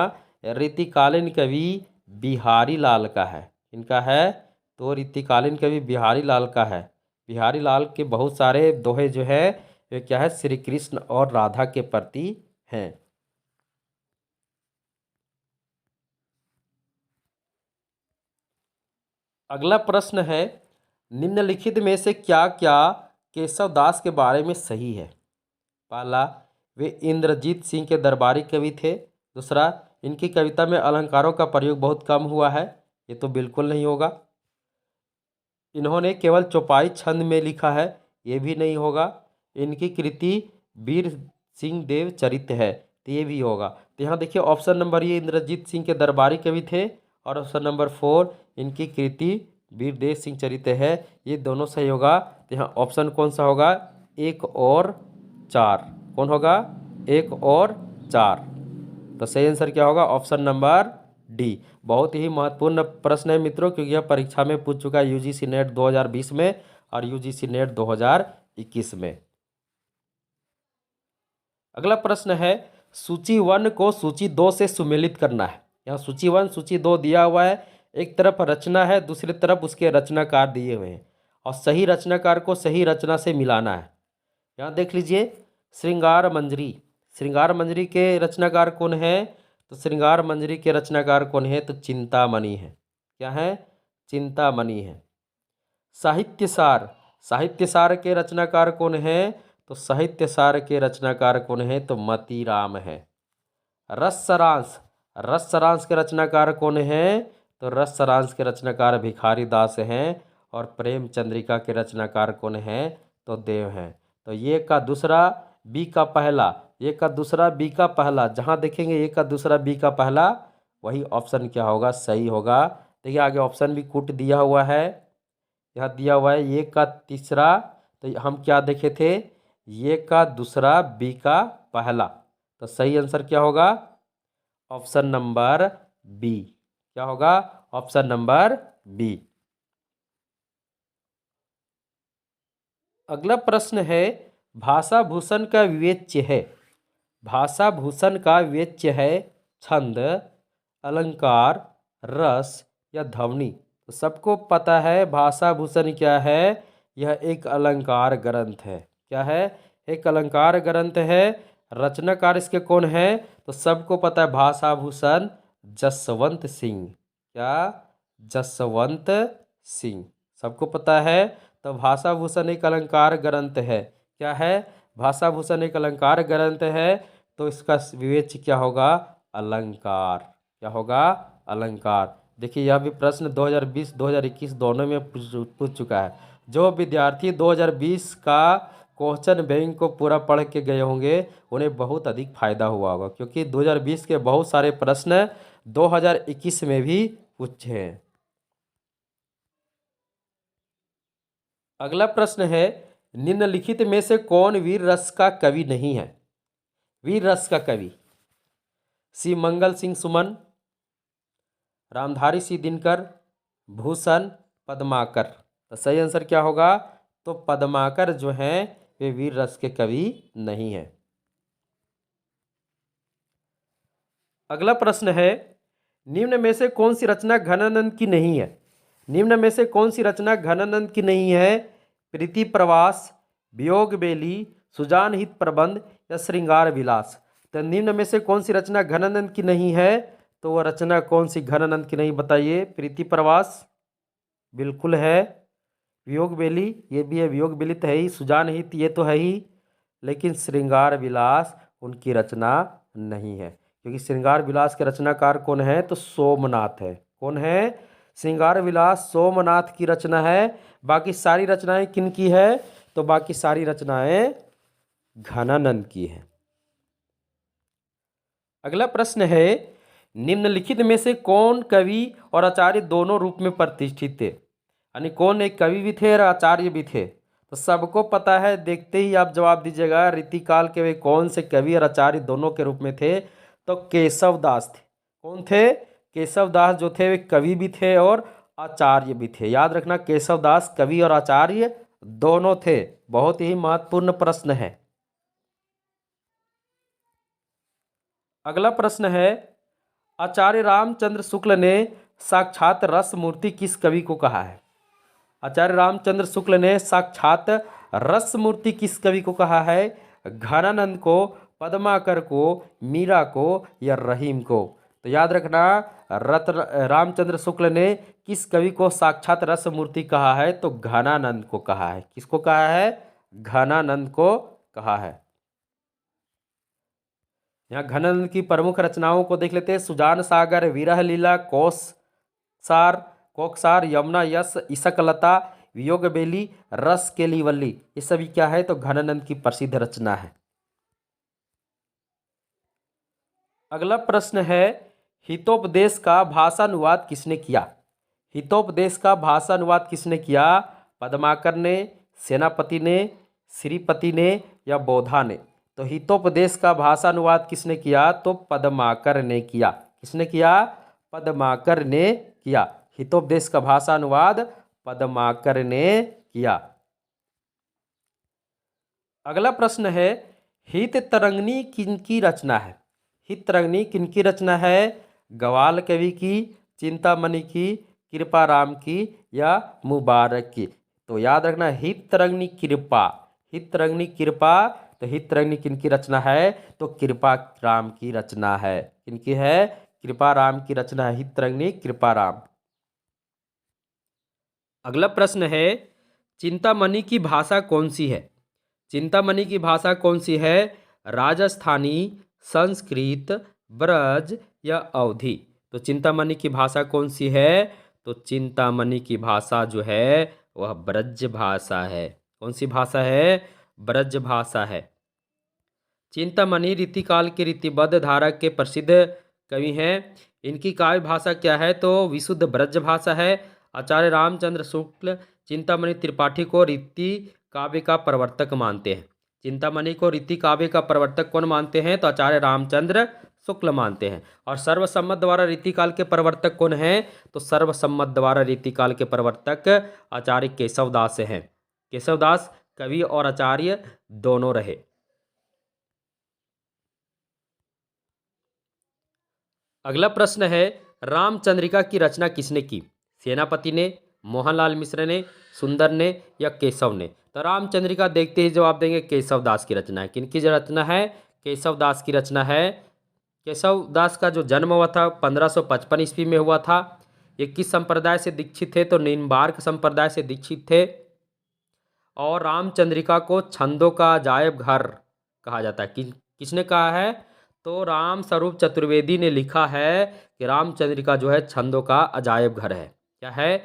रीतिकालीन कवि बिहारी लाल का है। इनका है? तो रीतिकालीन कवि बिहारी लाल का है। बिहारी लाल के बहुत सारे दोहे जो है वे क्या है? श्री कृष्ण और राधा के प्रति हैं। अगला प्रश्न है, निम्नलिखित में से क्या क्या केशव दास के बारे में सही है? पहला, वे इंद्रजीत सिंह के दरबारी कवि थे। दूसरा, इनकी कविता में अलंकारों का प्रयोग बहुत कम हुआ है। ये तो बिल्कुल नहीं होगा। इन्होंने केवल चौपाई छंद में लिखा है। ये भी नहीं होगा। इनकी कृति वीर सिंह देव चरित है। तो ये भी होगा। तो यहाँ देखिए, ऑप्शन नंबर ये इंद्रजीत सिंह के दरबारी कवि थे, और ऑप्शन नंबर 4 इनकी कृति वीरदेव सिंह चरित है। ये दोनों सही होगा। तो यहाँ ऑप्शन कौन सा होगा? 1 और 4। कौन होगा? 1 और 4। तो सही आंसर क्या होगा? Option number D. बहुत ही महत्वपूर्ण प्रश्न है मित्रों, क्योंकि यह परीक्षा में पूछ चुका है यूजीसी नेट 2020 में और यूजीसी नेट 2021 में। अगला प्रश्न है, सूची 1 को सूची 2 से सुमेलित करना है। यहाँ सूची 1 सूची 2 दिया हुआ है। एक तरफ रचना है, दूसरी तरफ उसके रचनाकार दिए हुए हैं, और सही रचनाकार को सही रचना से मिलाना है। यहाँ देख लीजिए, श्रृंगार मंजरी। श्रृंगार मंजरी के रचनाकार कौन है? तो श्रृंगार मंजरी के रचनाकार कौन है? तो चिंतामणि है। क्या है? चिंतामणि है। साहित्यसार। साहित्यसार के रचनाकार कौन है? तो साहित्यसार के रचनाकार कौन है? तो मतीराम है। रससारांश। रससारांश के रचनाकार कौन है? तो रससारांश के रचनाकार भिखारी दास हैं। और प्रेम चंद्रिका के रचनाकार कौन है? तो देव हैं। तो ये का दूसरा, बी का पहला, ये का दूसरा, बी का पहला, जहाँ देखेंगे ए का दूसरा बी का पहला, वही ऑप्शन क्या होगा? सही होगा। देखिए आगे ऑप्शन भी कुट दिया हुआ है, यहाँ दिया हुआ है ए का तीसरा, तो हम क्या देखे थे, ए का दूसरा बी का पहला, तो सही आंसर क्या होगा, ऑप्शन नंबर बी। क्या होगा, ऑप्शन नंबर बी। अगला प्रश्न है, भाषा भूषण का विवेच्य है, भाषा भूषण का विवेच्य है छंद, अलंकार, रस या ध्वनि। तो सबको पता है भाषा भूषण क्या है, यह एक अलंकार ग्रंथ है। क्या है, एक अलंकार ग्रंथ है। रचनाकार इसके कौन है, तो सबको पता है भाषा भूषण जसवंत सिंह। क्या, जसवंत सिंह, सबको पता है। तो भाषा भूषण एक अलंकार ग्रंथ है। क्या है, भाषा भूषण एक अलंकार ग्रंथ है, तो इसका विवेच्य क्या होगा, अलंकार। क्या होगा, अलंकार। देखिए यह भी प्रश्न 2020 2021 दोनों में पूछ चुका है। जो विद्यार्थी 2020 का क्वेश्चन बैंक को पूरा पढ़ के गए होंगे उन्हें बहुत अधिक फायदा हुआ होगा, क्योंकि 2020 के बहुत सारे प्रश्न 2021 में भी पूछे हैं। अगला प्रश्न है, निम्नलिखित में से कौन वीर रस का कवि नहीं है। वीर रस का कवि, सी मंगल सिंह सुमन, रामधारी सिंह दिनकर, भूषण, पद्माकर। तो सही आंसर क्या होगा, तो पद्माकर जो हैं वे वीर रस के कवि नहीं हैं। अगला प्रश्न है, निम्न में से कौन सी रचना घनानंद की नहीं है। निम्न में से कौन सी रचना घनानंद की नहीं है, प्रीति प्रवास, वियोग बेली, सुजान हित प्रबंध या श्रृंगार विलास। तो निम्न में से कौन सी रचना घनानंद की नहीं है, तो वह रचना कौन सी घनानंद की नहीं, बताइए। प्रीति प्रवास बिल्कुल है, वियोग बेली ये भी है, वियोग बेली तो है ही, सुजान हित ये तो है ही, लेकिन श्रृंगार विलास उनकी रचना नहीं है, क्योंकि श्रृंगार विलास के रचनाकार कौन है, तो सोमनाथ है। कौन है, श्रृंगार विलास सोमनाथ की रचना है। बाकी सारी रचनाएं किन की है, तो बाकी सारी रचनाएं घनानंद की है। अगला प्रश्न है, निम्नलिखित में से कौन कवि और आचार्य दोनों रूप में प्रतिष्ठित थे, यानी कौन एक कवि भी थे और आचार्य भी थे। तो सबको पता है, देखते ही आप जवाब दीजिएगा, रीतिकाल के वे कौन से कवि और आचार्य दोनों के रूप में थे, तो केशव दास थे। कौन थे, केशव दास जो थे वे कवि भी थे और आचार्य भी थे। याद रखना, केशव दास कवि और आचार्य दोनों थे। बहुत ही महत्वपूर्ण प्रश्न है। अगला प्रश्न है, आचार्य रामचंद्र शुक्ल ने साक्षात रस मूर्ति किस कवि को कहा है। आचार्य रामचंद्र शुक्ल ने साक्षात रस मूर्ति किस कवि को कहा है, घनानंद को, पद्माकर को, मीरा को या रहीम को। तो याद रखना, रामचंद्र शुक्ल ने किस कवि को साक्षात रस मूर्ति कहा है, तो घनानंद को कहा है। किसको कहा है, घनानंद को कहा है। यहाँ घनानंद की प्रमुख रचनाओं को देख लेते हैं। सुजान सागर, विरह लीला, कोकसार, यमुना यश, इसकलता, वियोग बेली, रस केली वल्ली, ये सभी क्या है, तो घनानंद की प्रसिद्ध रचना है। अगला प्रश्न है, हितोपदेश का भाषानुवाद किसने किया। हितोपदेश का भाषानुवाद किसने किया, पद्माकर ने, सेनापति ने, श्रीपति ने या बोधा ने। तो हितोपदेश का भाषानुवाद किसने किया, तो पद्माकर ने किया। किसने किया, पद्माकर ने किया। हितोपदेश का भाषानुवाद पद्माकर ने किया। अगला प्रश्न है, हित तरंगिणी किनकी रचना है। हित तरंगिणी किनकी रचना है, ग्वाल कवि की, चिंतामणि की, कृपाराम की या मुबारक की। तो याद रखना, हित तरंगिणी कृपा, हित तरंगिणी कृपा। तो हित तरंगिणी किनकी रचना है, तो कृपाराम की रचना है। किनकी है, कृपाराम की रचना है, हित तरंगिणी कृपाराम। अगला प्रश्न है, चिंतामणि की भाषा कौन सी है। चिंतामणि की भाषा कौन सी है, राजस्थानी, संस्कृत, ब्रज या अवधी। तो चिंतामणि की भाषा कौन सी है, तो चिंतामणि की भाषा जो है वह ब्रज भाषा है। कौन सी भाषा है, ब्रज भाषा है। चिंतामणि रीतिकाल के रीतिबद्ध धारा के प्रसिद्ध कवि हैं। इनकी काव्य भाषा क्या है? तो विशुद्ध ब्रज भाषा है। आचार्य रामचंद्र शुक्ल चिंतामणि त्रिपाठी को रीति काव्य का प्रवर्तक मानते हैं। चिंतामणि को रीति काव्य का प्रवर्तक कौन मानते हैं? तो आचार्य रामचंद्र शुक्ल मानते हैं। और सर्वसम्मत द्वारा रीतिकाल के प्रवर्तक कौन हैं? तो सर्वसम्मत द्वारा रीतिकाल के प्रवर्तक आचार्य केशवदास हैं। केशवदास कवि और आचार्य दोनों रहे। अगला प्रश्न है, रामचंद्रिका की रचना किसने की? सेनापति ने, मोहनलाल मिश्र ने, सुंदर ने या केशव ने? तो रामचंद्रिका देखते ही जवाब देंगे केशवदास की रचना है। किनकी रचना है? केशवदास की रचना है। केशवदास का जो जन्म हुआ था 1555 ईस्वी में हुआ था। ये किस संप्रदाय से दीक्षित थे? तो निम्बार्क संप्रदाय से दीक्षित थे। और रामचंद्रिका को छंदों का अजायब घर कहा जाता है। किसने कहा है? तो राम स्वरूप चतुर्वेदी ने लिखा है कि रामचंद्रिका जो है छंदों का अजायब घर है। क्या है?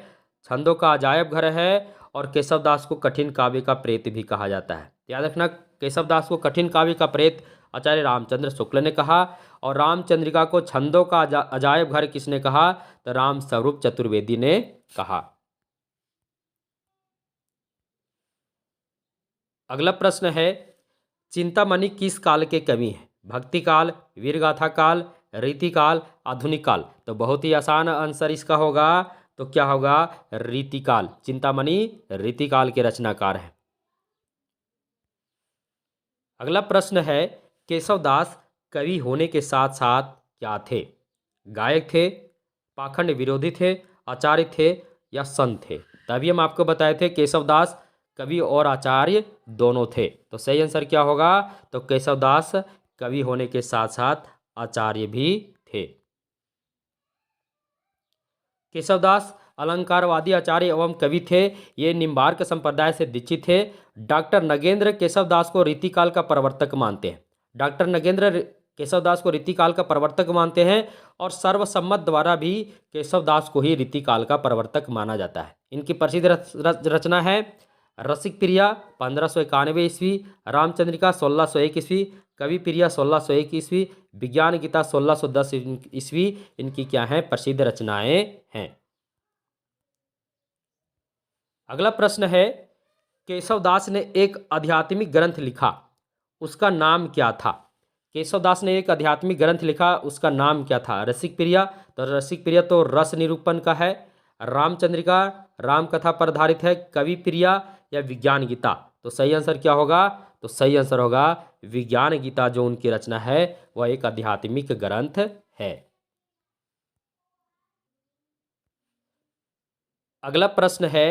छंदों का अजायब घर है। और केशवदास को कठिन काव्य का प्रेत भी कहा जाता है। याद रखना, केशवदास को कठिन काव्य का प्रेत आचार्य रामचंद्र शुक्ल ने कहा। और रामचंद्रिका को छंदों का अजायब घर किसने कहा? तो राम स्वरूप चतुर्वेदी ने कहा। अगला प्रश्न है, चिंतामणि किस काल के कवि हैं? भक्ति काल, वीरगाथा काल, रीतिकाल, आधुनिक काल? तो बहुत ही आसान आंसर इसका होगा। तो क्या होगा? रीतिकाल। चिंतामणि रीतिकाल के रचनाकार हैं। अगला प्रश्न है, केशवदास कवि होने के साथ साथ क्या थे? गायक थे, पाखंड विरोधी थे, आचार्य थे या संत थे? तभी हम आपको बताए थे केशवदास कवि और आचार्य दोनों थे। तो सही आंसर क्या होगा? तो केशवदास कवि होने के साथ साथ आचार्य भी थे। केशवदास अलंकारवादी आचार्य एवं कवि थे। ये निम्बार्क संप्रदाय से दीक्षित थे। डॉक्टर नगेंद्र केशवदास को रीतिकाल का प्रवर्तक मानते हैं। डॉक्टर नगेंद्र केशवदास को रीतिकाल का प्रवर्तक मानते हैं। और सर्वसम्मत द्वारा भी केशवदास को ही रीतिकाल का प्रवर्तक माना जाता है। इनकी प्रसिद्ध रचना है रसिक प्रिया 1591 ईस्वी, रामचंद्रिका 1601 ईस्वी, कवि प्रिया 1601 ईस्वी, विज्ञान गीता 1610 ईस्वी। इनकी क्या है? प्रसिद्ध रचनाएं हैं। अगला प्रश्न है, केशवदास ने एक आध्यात्मिक ग्रंथ लिखा, उसका नाम क्या था? केशवदास ने एक आध्यात्मिक ग्रंथ लिखा, उसका नाम क्या था? रसिक प्रिया? तो रसिक प्रिया तो रस निरूपण का है। रामचंद्रिका रामकथा पर आधारित है। कवि प्रिया या विज्ञान गीता? तो सही आंसर क्या होगा? तो सही आंसर होगा विज्ञान गीता। जो उनकी रचना है वह एक आध्यात्मिक ग्रंथ है। अगला प्रश्न है,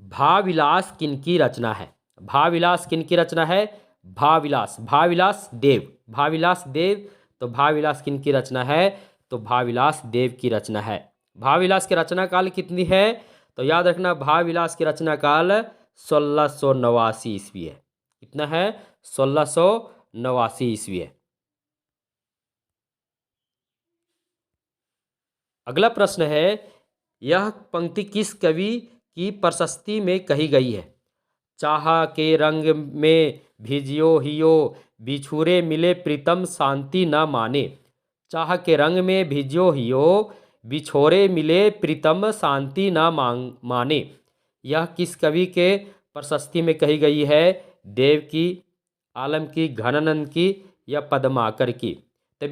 भावविलास किनकी रचना है? भावविलास किनकी रचना है? भावविलास देव। भावविलास देव। तो भावविलास किनकी रचना है? तो भावविलास देव की रचना है। भावविलास की रचना काल कितनी है? तो याद रखना, भावविलास की रचना काल 1689 ईस्वी है। कितना है? 1689 ईस्वी है। अगला प्रश्न है, यह पंक्ति किस कवि की प्रशस्ति में कही गई है? चाह के रंग में भिजियो हियो, बिछुरे मिले प्रीतम शांति न माने। चाह के रंग में भिजियो हियो, बिछोरे मिले प्रीतम शांति न माने। यह किस कवि के प्रशस्ति में कही गई है? देव की, आलम की, घनानंद की या पद्माकर की? तो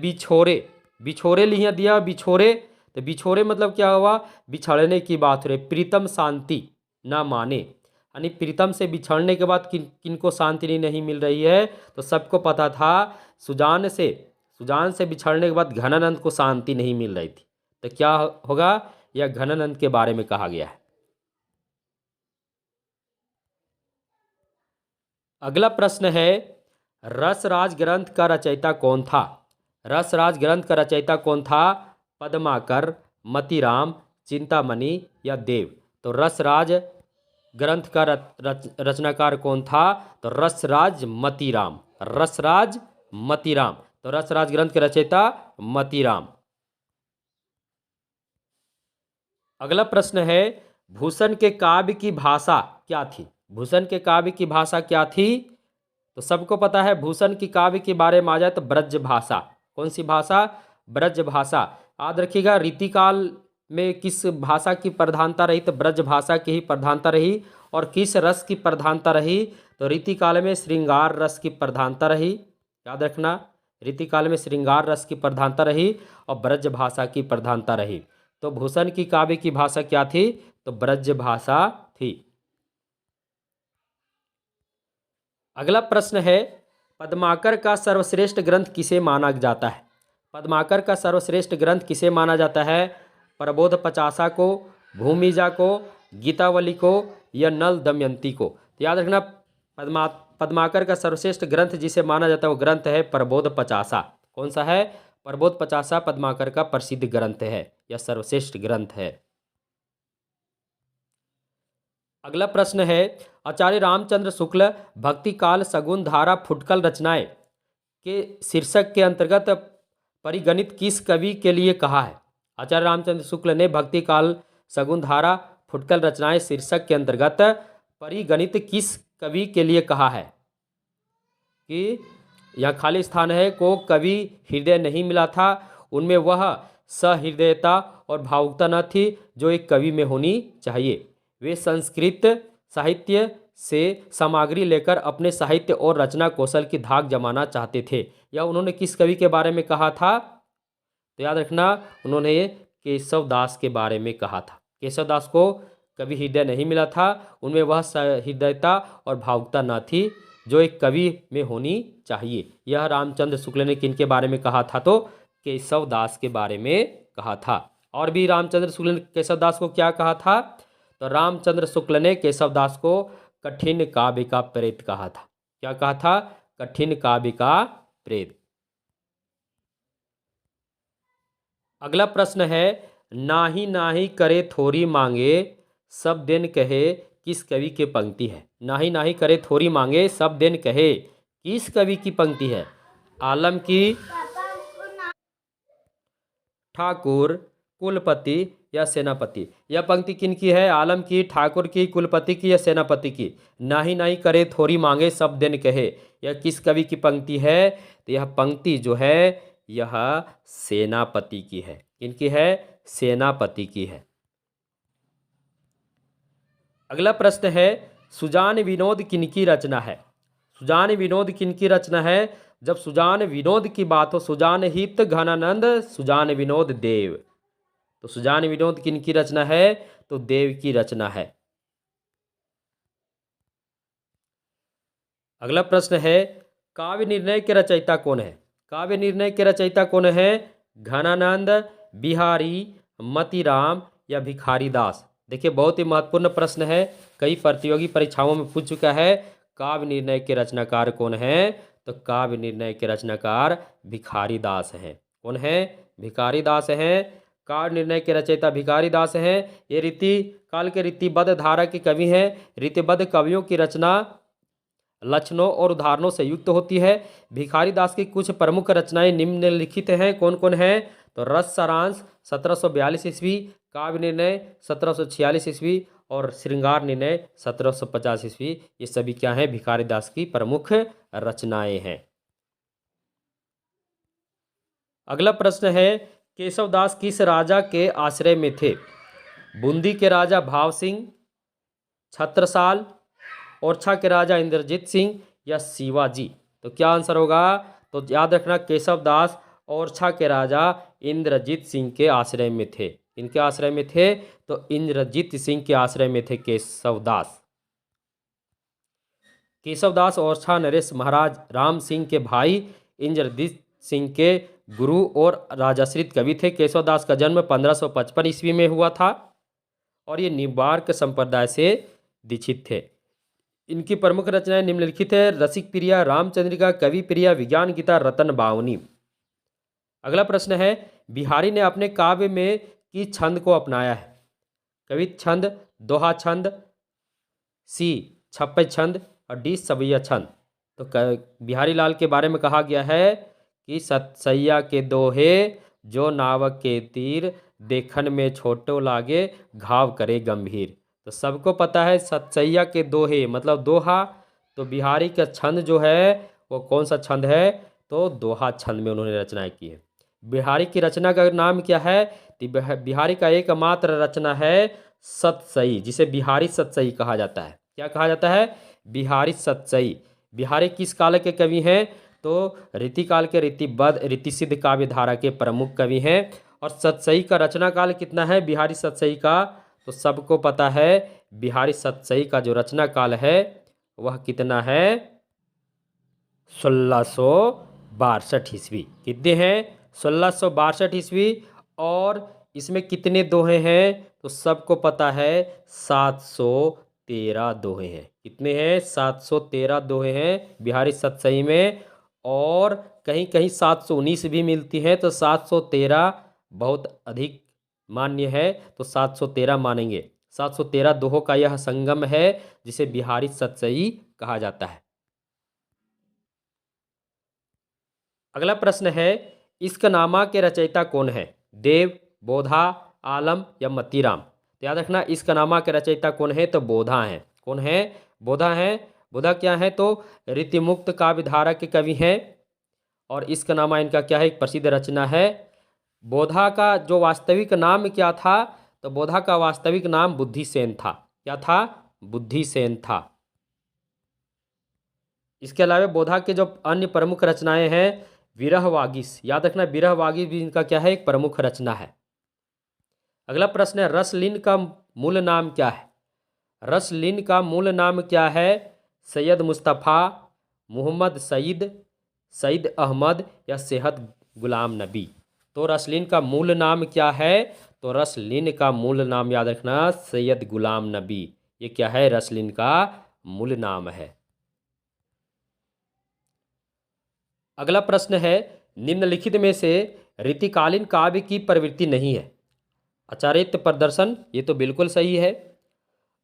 बिछोरे लिया दिया। बिछोरे तो बिछोरे मतलब क्या हुआ? बिछड़ने की बात हो रही। प्रीतम शांति न माने, यानी प्रीतम से बिछड़ने के बाद किनको शांति नहीं मिल रही है? तो सबको पता था सुजान से बिछड़ने के बाद घनानंद को शांति नहीं मिल रही थी। तो क्या होगा? यह घनानंद के बारे में कहा गया है। अगला प्रश्न है, रसराज ग्रंथ का रचयिता कौन था? रसराज ग्रंथ का रचयिता कौन था? पद्माकर, मतीराम, चिंतामणि या देव? तो रसराज ग्रंथ का रचनाकार कौन था? तो रसराज मतीराम। रसराज मतीराम। तो रसराज ग्रंथ के रचयिता मतीराम। अगला प्रश्न है, भूषण के काव्य की भाषा क्या थी? भूषण के काव्य की भाषा क्या थी? तो सबको पता है भूषण की काव्य के बारे में आ जाए तो ब्रज भाषा। कौन सी भाषा? ब्रज भाषा। याद रखिएगा रीतिकाल में किस भाषा की प्रधानता रही, तो ब्रज भाषा की ही प्रधानता रही। और किस रस की प्रधानता रही, तो रीतिकाल में श्रृंगार रस की प्रधानता रही। याद रखना, रीतिकाल में श्रृंगार रस की प्रधानता रही और ब्रज भाषा की प्रधानता रही। तो भूषण की काव्य की भाषा क्या थी, तो ब्रज भाषा थी। अगला प्रश्न है, पद्माकर का सर्वश्रेष्ठ ग्रंथ किसे माना जाता है? पद्माकर का सर्वश्रेष्ठ ग्रंथ किसे माना जाता है? प्रबोध पचासा को, भूमिजा को, गीतावली को या नल दमयंती को? तो याद रखना, पद्माकर का सर्वश्रेष्ठ ग्रंथ जिसे माना जाता है वो ग्रंथ है प्रबोध पचासा। कौन सा है? प्रबोध पचासा पद्माकर का प्रसिद्ध ग्रंथ है या सर्वश्रेष्ठ ग्रंथ है। अगला प्रश्न है, आचार्य रामचंद्र शुक्ल भक्ति काल सगुन धारा फुटकल रचनाएं के शीर्षक के अंतर्गत परिगणित किस कवि के लिए कहा है? आचार्य रामचंद्र शुक्ल ने भक्ति काल सगुन धारा फुटकल रचनाएं शीर्षक के अंतर्गत परिगणित किस कवि के लिए कहा है? कि यह खाली स्थान है, को कवि हृदय नहीं मिला था, उनमें वह सहृदयता और भावुकता न थी जो एक कवि में होनी चाहिए। वे संस्कृत साहित्य से सामग्री लेकर अपने साहित्य और रचना कौशल की धाक जमाना चाहते थे। यह उन्होंने किस कवि के बारे में कहा था? तो याद रखना, उन्होंने केशव दास के बारे में कहा था। केशव दास को कवि हृदय नहीं मिला था, उनमें वह सहृदयता और भावुकता न थी जो एक कवि में होनी चाहिए। यह रामचंद्र शुक्ल ने किनके बारे में कहा था? तो केशव दास के बारे में कहा था। और भी रामचंद्र शुक्ल ने केशव दास को क्या कहा था? तो रामचंद्र शुक्ल ने केशव दास को कठिन काव्य का प्रेत कहा था। क्या कहा था? कठिन काव्य का प्रेत। अगला प्रश्न है, नाही नाही करे थोरी मांगे सब दिन कहे किस कवि की पंक्ति है? नाही नाही करे थोरी मांगे सब दिन कहे किस कवि की पंक्ति है? आलम की, ठाकुर, कुलपति या सेनापति? यह पंक्ति किन की है? आलम की, ठाकुर की, कुलपति की या सेनापति की? नाही नाही करे थोरी मांगे सब दिन कहे, यह किस कवि की पंक्ति है? तो यह पंक्ति जो है यह सेनापति की है। किनकी है? सेनापति की है। अगला प्रश्न है, सुजान विनोद किनकी रचना है? सुजान विनोद किनकी रचना है? जब सुजान विनोद की बात हो, सुजान हित घनानंद सुजान विनोद देव। तो सुजान विनोद किनकी रचना है? तो देव की रचना है। अगला प्रश्न है, काव्य निर्णय के रचयिता कौन है? काव्य निर्णय के रचयिता कौन है? घनानंद, बिहारी, मतीराम या भिखारी दास? देखिए बहुत ही महत्वपूर्ण प्रश्न है, कई प्रतियोगी परीक्षाओं में पूछ चुका है। काव्य निर्णय के रचनाकार कौन है? तो काव्य निर्णय के रचनाकार भिखारी दास हैं। कौन है? भिखारी दास हैं। काव्य निर्णय के रचयिता भिखारी दास हैं। ये रीति काल के रीतिबद्ध धारा के कवि हैं। रीतिबद्ध कवियों की रचना लक्षणों और उदाहरणों से युक्त होती है। भिखारी दास की कुछ प्रमुख रचनाएं निम्नलिखित हैं। कौन कौन है? तो रस सारांश 1742 ईस्वी, काव्य निर्णय 1746 ईस्वी और श्रृंगार निर्णय 1750 ईस्वी। ये सभी क्या हैं? भिखारी दास की प्रमुख रचनाएं हैं। अगला प्रश्न है, केशव दास किस राजा के आश्रय में थे? बूंदी के राजा भाव सिंह, छत्रसाल, ओरछा के राजा इंद्रजीत सिंह या शिवाजी? तो क्या आंसर होगा? तो याद रखना, केशव दास ओरछा के राजा इंद्रजीत सिंह के आश्रय में थे। इनके आश्रय में थे? तो इंद्रजीत सिंह के आश्रय में थे केशव दास। केशव दास ओरछा नरेश महाराज राम सिंह के भाई इंद्रजीत सिंह के गुरु और राजाश्रित कवि थे। केशव दास का जन्म 1555 ईस्वी में हुआ था और ये निम्बार्क संप्रदाय से दीक्षित थे। इनकी प्रमुख रचनाएं निम्नलिखित है, रसिक प्रिया, रामचंद्रिका, कवि प्रिया, विज्ञान गीता, रतन बावनी। अगला प्रश्न है, बिहारी ने अपने काव्य में किस छंद को अपनाया है? कवित छंद, दोहा छंद, सी छप्पय छंद और डी सवैया छंद? तो बिहारी लाल के बारे में कहा गया है कि सतसैया के दोहे जो नावक के तीर देखन में छोटो लागे घाव करे गंभीर। तो सबको पता है सतसैया के दोहे मतलब दोहा। तो बिहारी का छंद जो है वो कौन सा छंद है? तो दोहा छंद में उन्होंने रचनाएं की है। बिहारी की रचना का नाम क्या है? तो बिहारी का एकमात्र रचना है सतसई, जिसे बिहारी सतसई कहा जाता है। क्या कहा जाता है? बिहारी सतसई। बिहारी किस काल के कवि हैं? तो रीतिकाल के रीतिबद्ध रीतिसिद्ध काव्य धारा के प्रमुख कवि हैं। और सतसई का रचना काल कितना है बिहारी सतसई का? तो सबको पता है बिहारी सतसई का जो रचना काल है वह कितना है? 1662 ईस्वी। कितने हैं? 1662 ईस्वी। और इसमें कितने दोहे हैं? तो सबको पता है 713 दोहे हैं। कितने हैं? 713 दोहे हैं बिहारी सतसई में। और कहीं कहीं 719 भी मिलती हैं, तो 713 बहुत अधिक मान्य है, तो 713 मानेंगे। 713 दोहों का यह संगम है जिसे बिहारी सतसई कहा जाता है। अगला प्रश्न है, इस्कनामा के रचयिता कौन है? देव, बोधा, आलम या मतीराम? तो याद रखना, इस्कनामा के रचयिता कौन है? तो बोधा हैं। कौन है? बोधा हैं। बोधा क्या है? तो रीतिमुक्त काव्य धारा के कवि हैं। और इस्कनामा इनका क्या है? एक प्रसिद्ध रचना है। बोधा का जो वास्तविक नाम क्या था? तो बोधा का वास्तविक नाम बुद्धिसेन था। क्या था? बुद्धिसेन था। इसके अलावा बोधा के जो अन्य प्रमुख रचनाएं हैं, विरहवागीश, याद रखना विरहवागीश भी इनका क्या है? एक प्रमुख रचना है। अगला प्रश्न है, रसलिन का मूल नाम क्या है? रसलिन का मूल नाम क्या है? सैयद मुस्तफ़ा, मोहम्मद सईद, सईद अहमद या सेहत गुलाम नबी? तो रसलिन का मूल नाम क्या है? तो रसलिन का मूल नाम याद रखना सैयद गुलाम नबी। ये क्या है? रसलिन का मूल नाम है। अगला प्रश्न है, निम्नलिखित में से रीतिकालीन काव्य की प्रवृत्ति नहीं है? आचार्यत्व प्रदर्शन, ये तो बिल्कुल सही है।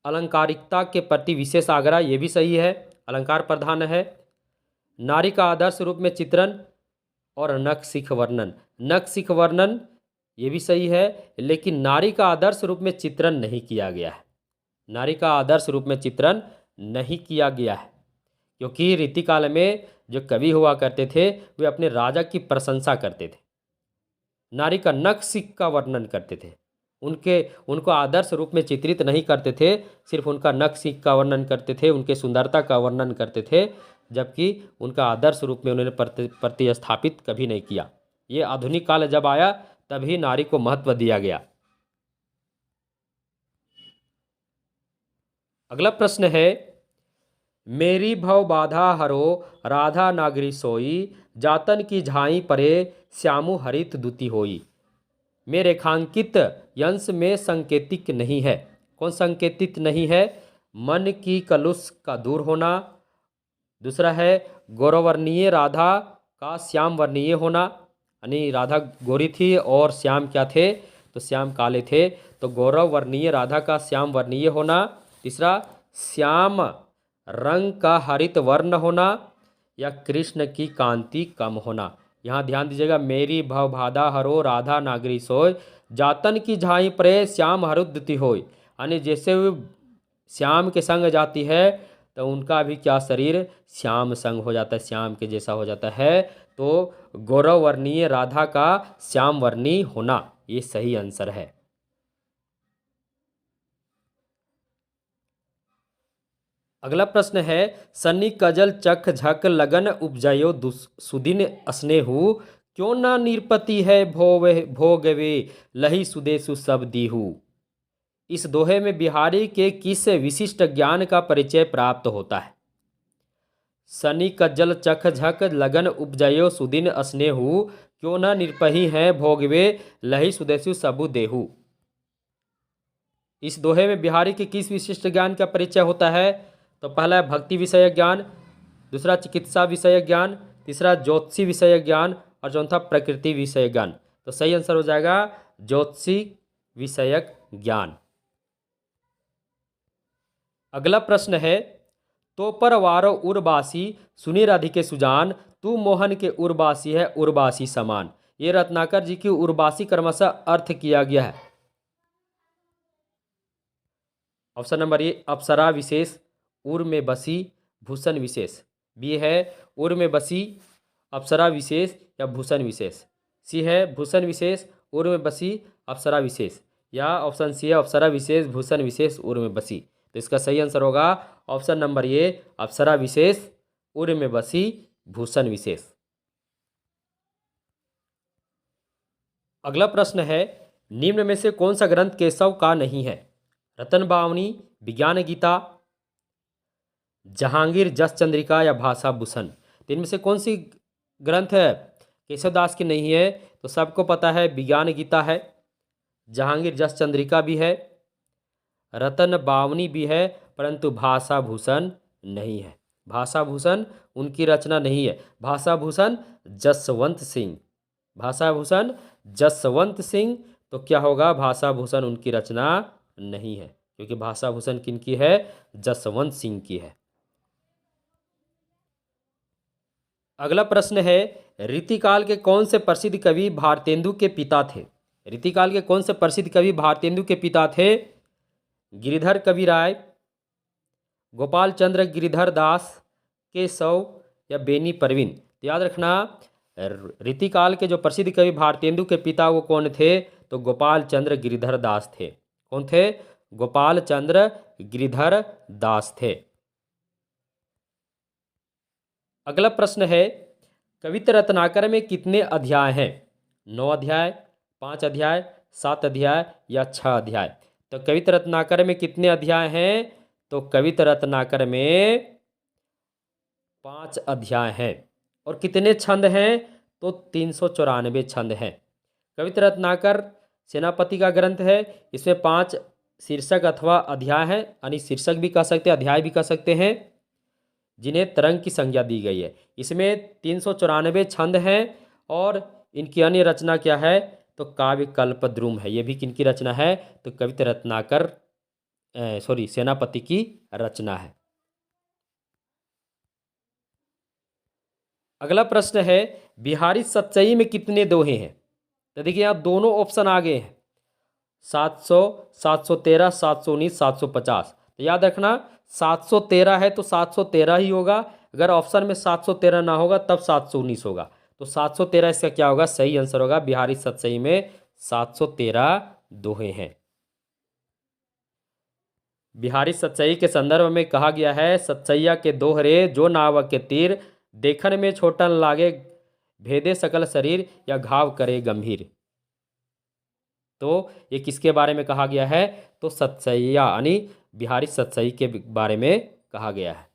अलंकारिकता के प्रति विशेष आग्रह, ये भी सही है, अलंकार प्रधान है। नारी का आदर्श रूप में चित्रण और नखशिख वर्णन, नखशिख वर्णन ये भी सही है, लेकिन नारी का आदर्श रूप में चित्रण नहीं किया गया है। नारी का आदर्श रूप में चित्रण नहीं किया गया है, क्योंकि रीतिकाल में जो कवि हुआ करते थे वे अपने राजा की प्रशंसा करते थे, नारी का नखशिख का वर्णन करते थे। उनको आदर्श रूप में चित्रित नहीं करते थे, सिर्फ उनका नखशिख का वर्णन करते थे, उनके सुंदरता का वर्णन करते थे, जबकि उनका आदर्श रूप में उन्होंने प्रतिस्थापित कभी नहीं किया। ये आधुनिक काल जब आया तभी नारी को महत्व दिया गया। अगला प्रश्न है, मेरी भव बाधा हरो राधा नागरी सोई, जातन की झाई परे श्यामु हरित दुति होई। में रेखांकित यंश में संकेतिक नहीं है। कौन संकेतित नहीं है? मन की कलुष का दूर होना। दूसरा है गौरवर्णीय राधा का श्याम वर्णीय होना, यानी राधा गोरी थी और श्याम क्या थे? तो श्याम काले थे, तो गौरव वर्णीय राधा का श्याम वर्णीय होना। तीसरा श्याम रंग का हरित वर्ण होना, या कृष्ण की कांति कम होना। यहाँ ध्यान दीजिएगा, मेरी भव बाधा हरो राधा नागरी सोय, जातन की झाई प्रे श्याम हरुद्दति होय। यानी जैसे वो श्याम के संग जाती है तो उनका भी क्या शरीर श्याम संग हो जाता है, श्याम के जैसा हो जाता है। तो गौरव वर्णीय राधा का श्याम वर्णी होना ये सही आंसर है। अगला प्रश्न है, सन्नी कजल चख झक लगन उपजयो सुदिन स्नेहु, क्यों न निरपति है भोगवे लही सुदेशु सब दीहु। इस दोहे में बिहारी के किस विशिष्ट ज्ञान का परिचय प्राप्त होता है? सनी कज्जल चख झक लगन उपजयो सुदिन स्नेहु, क्यों न निरपही हैं भोगवे लही सुदेशु सबु देहु। इस दोहे में बिहारी के किस विशिष्ट ज्ञान का परिचय होता है? तो पहला है भक्ति विषय ज्ञान, दूसरा चिकित्सा विषय ज्ञान, तीसरा ज्योतिषी विषय ज्ञान और चौथा प्रकृति विषय ज्ञान। तो सही आंसर हो जाएगा ज्योतिषी विषयक ज्ञान। अगला प्रश्न है, तो पर वारो उर्वासी सुनी राधिके सुजान, तू मोहन के उर्वासी है उर्वासी समान। ये रत्नाकर जी की उर्वासी क्रमशः अर्थ किया गया है। ऑप्शन नंबर ए अप्सरा विशेष, उर में बसी, भूषण विशेष। बी है उर में बसी, अप्सरा विशेष या भूषण विशेष। सी है भूषण विशेष उर्व में बसी अप्सरा विशेष, या ऑप्शन सी है अप्सरा विशेष भूषण विशेष उर्व में बसी। तो इसका सही आंसर होगा ऑप्शन नंबर ए अप्सरा विशेष उर्व में बसी भूषण विशेष। अगला प्रश्न है निम्न में से कौन सा ग्रंथ केशव का नहीं है? रतन बावनी, विज्ञान गीता, जहांगीर जस चंद्रिका या भाषा भूषण। तो इनमें से कौन सी ग्रंथ है केशव दास की नहीं है? तो सबको पता है विज्ञान गीता है, जहांगीर जस चंद्रिका भी है, रतन बावनी भी है, परंतु भाषा भूषण नहीं है। भाषा भूषण उनकी रचना नहीं है। भाषा भूषण जसवंत सिंह, भाषा भूषण जसवंत सिंह। तो क्या होगा? भाषा भूषण उनकी रचना नहीं है, क्योंकि भाषा भूषण किनकी है? जसवंत सिंह की है। अगला प्रश्न है रीतिकाल के कौन से प्रसिद्ध कवि भारतेंदु के पिता थे? रीतिकाल के कौन से प्रसिद्ध कवि भारतेंदु के पिता थे? गिरिधर कवि राय, गोपाल चंद्र गिरिधर दास, केशव या बेनी परवीन। तो याद रखना रीतिकाल के जो प्रसिद्ध कवि भारतेंदु के पिता वो कौन थे? तो गोपाल चंद्र गिरिधर दास थे। कौन थे? गोपाल चंद्र गिरिधर दास थे। अगला प्रश्न है कविता रत्नाकर में कितने अध्याय हैं? 9 अध्याय, 5 अध्याय, 7 अध्याय या 6 अध्याय। तो कविता रत्नाकर में कितने अध्याय हैं? तो कविता रत्नाकर में 5 अध्याय हैं। और कितने छंद हैं? तो 394 छंद हैं। कविता रत्नाकर सेनापति का ग्रंथ है। इसमें 5 शीर्षक अथवा अध्याय हैं, यानी शीर्षक भी कह सकते हैं, अध्याय भी कह सकते हैं, जिन्हें तरंग की संज्ञा दी गई है। इसमें 394 छंद हैं और इनकी अन्य रचना क्या है? तो काव्य कल्पद्रुम है। ये भी किनकी रचना है? तो कविता रत्नाकर सेनापति की रचना है। अगला प्रश्न है बिहारी सतसई में कितने दोहे हैं? तो देखिए यहाँ दोनों ऑप्शन आ गए हैं, 700, 713, 719, 750। तो याद रखना 713 है तो 713 ही होगा। अगर ऑप्शन में 713 ना होगा तब 719 होगा। तो 713 इसका क्या होगा? सही आंसर होगा। बिहारी सतसई में 713 दोहे हैं। बिहारी सतसई के संदर्भ में कहा गया है सतसैया के दोहरे जो नाव के तीर, देखन में छोटन लागे भेदे सकल शरीर या घाव करे गंभीर। तो ये किसके बारे में कहा गया है? तो सतसैया यानी बिहारी सतसई के बारे में कहा गया है।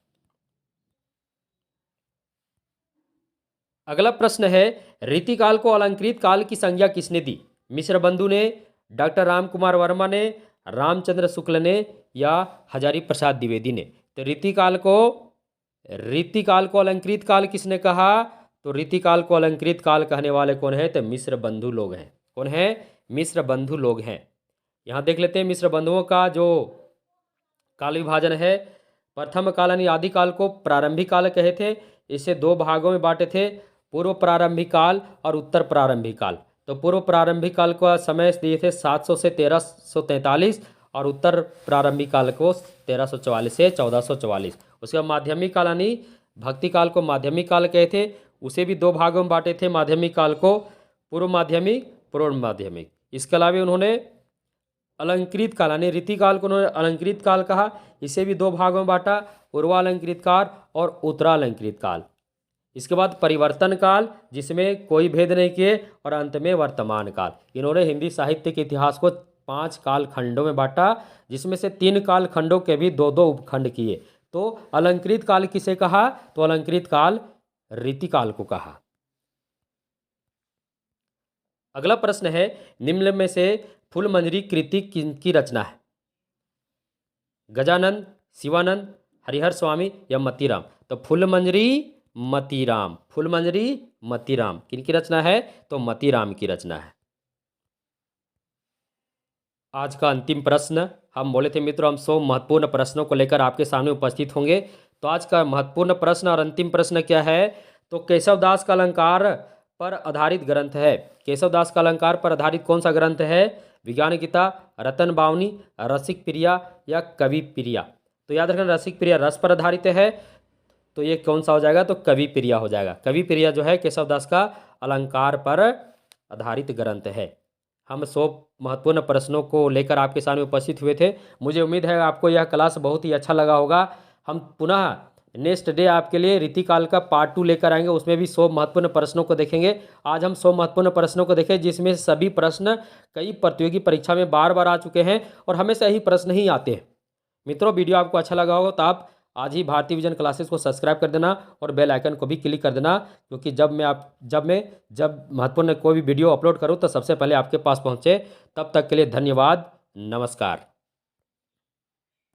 अगला प्रश्न है रीतिकाल को अलंकृत काल की संज्ञा किसने दी? मिश्र बंधु ने, डॉक्टर राम कुमार वर्मा ने, रामचंद्र शुक्ल ने या हजारी प्रसाद द्विवेदी ने। तो रीतिकाल को अलंकृत काल किसने कहा? तो रीतिकाल को अलंकृत काल कहने वाले कौन है? तो मिश्र बंधु लोग हैं। कौन है? मिश्र बंधु लोग हैं। यहाँ देख लेते हैं मिश्र बंधुओं का जो काल विभाजन है। प्रथम काल यानी आदि काल को प्रारंभिक काल कहे थे। इसे 2 भागों में बांटे थे, पूर्व प्रारंभिक काल और उत्तर प्रारंभिक काल। तो पूर्व प्रारंभिक काल का समय दिए थे 700 से 1343 और उत्तर प्रारंभिक काल को 1344 से 1444। उसके बाद माध्यमिक काल यानी भक्ति काल को माध्यमिक काल कहे थे। उसे भी 2 भागों में बांटे थे, माध्यमिक काल को पूर्व माध्यमिक, पूर्व माध्यमिक। इसके अलावा उन्होंने अलंकृत काल यानी रीतिकाल को उन्होंने अलंकृत काल कहा। इसे भी 2 भागों में बांटा, पूर्वालंकृत काल और उत्तरालंकृत काल। इसके बाद परिवर्तन काल जिसमें कोई भेद नहीं किए और अंत में वर्तमान काल। इन्होंने हिंदी साहित्य के इतिहास को 5 काल खंडों में बांटा, जिसमें से 3 काल खंडों के भी 2-2 उपखंड किए। तो अलंकृत काल किसे कहा? तो अलंकृत काल रीतिकाल को कहा। अगला प्रश्न है निम्न में से फूलमंजरी कृति किनकी रचना है? गजानंद, शिवानंद, हरिहर स्वामी या मतीराम। तो फूलमंजरी मतीराम, फूलमंजरी मतीराम किनकी रचना है? तो मतीराम की रचना है। आज का अंतिम प्रश्न, हम बोले थे मित्रों हम 100 महत्वपूर्ण प्रश्नों को लेकर आपके सामने उपस्थित होंगे। तो आज का महत्वपूर्ण प्रश्न और अंतिम प्रश्न क्या है? तो केशवदास का अलंकार पर आधारित ग्रंथ है। केशवदास का अलंकार पर आधारित कौन सा ग्रंथ है? विज्ञान गीता, रतन बावनी, रसिक प्रिया या कवि प्रिया। तो याद रखना रसिक प्रिया रस पर आधारित है, तो ये कौन सा हो जाएगा? तो कवि प्रिया हो जाएगा। कवि प्रिया जो है केशवदास का अलंकार पर आधारित ग्रंथ है। हम 100 महत्वपूर्ण प्रश्नों को लेकर आपके सामने उपस्थित हुए थे। मुझे उम्मीद है आपको यह क्लास बहुत ही अच्छा लगा होगा। हम पुनः नेक्स्ट डे आपके लिए रीतिकाल का पार्ट 2 लेकर आएंगे, उसमें भी 100 महत्वपूर्ण प्रश्नों को देखेंगे। आज हम 100 महत्वपूर्ण प्रश्नों को देखें जिसमें सभी प्रश्न कई प्रतियोगी परीक्षा में बार बार आ चुके हैं और हमेशा यही प्रश्न ही आते हैं। मित्रों, वीडियो आपको अच्छा लगा होगा तो आप आज ही भारतीय विजन क्लासेस को सब्सक्राइब कर देना और बेल आइकन को भी क्लिक कर देना, क्योंकि जब महत्वपूर्ण कोई भी वीडियो अपलोड करूँ तो सबसे पहले आपके पास पहुँचे। तब तक के लिए धन्यवाद, नमस्कार।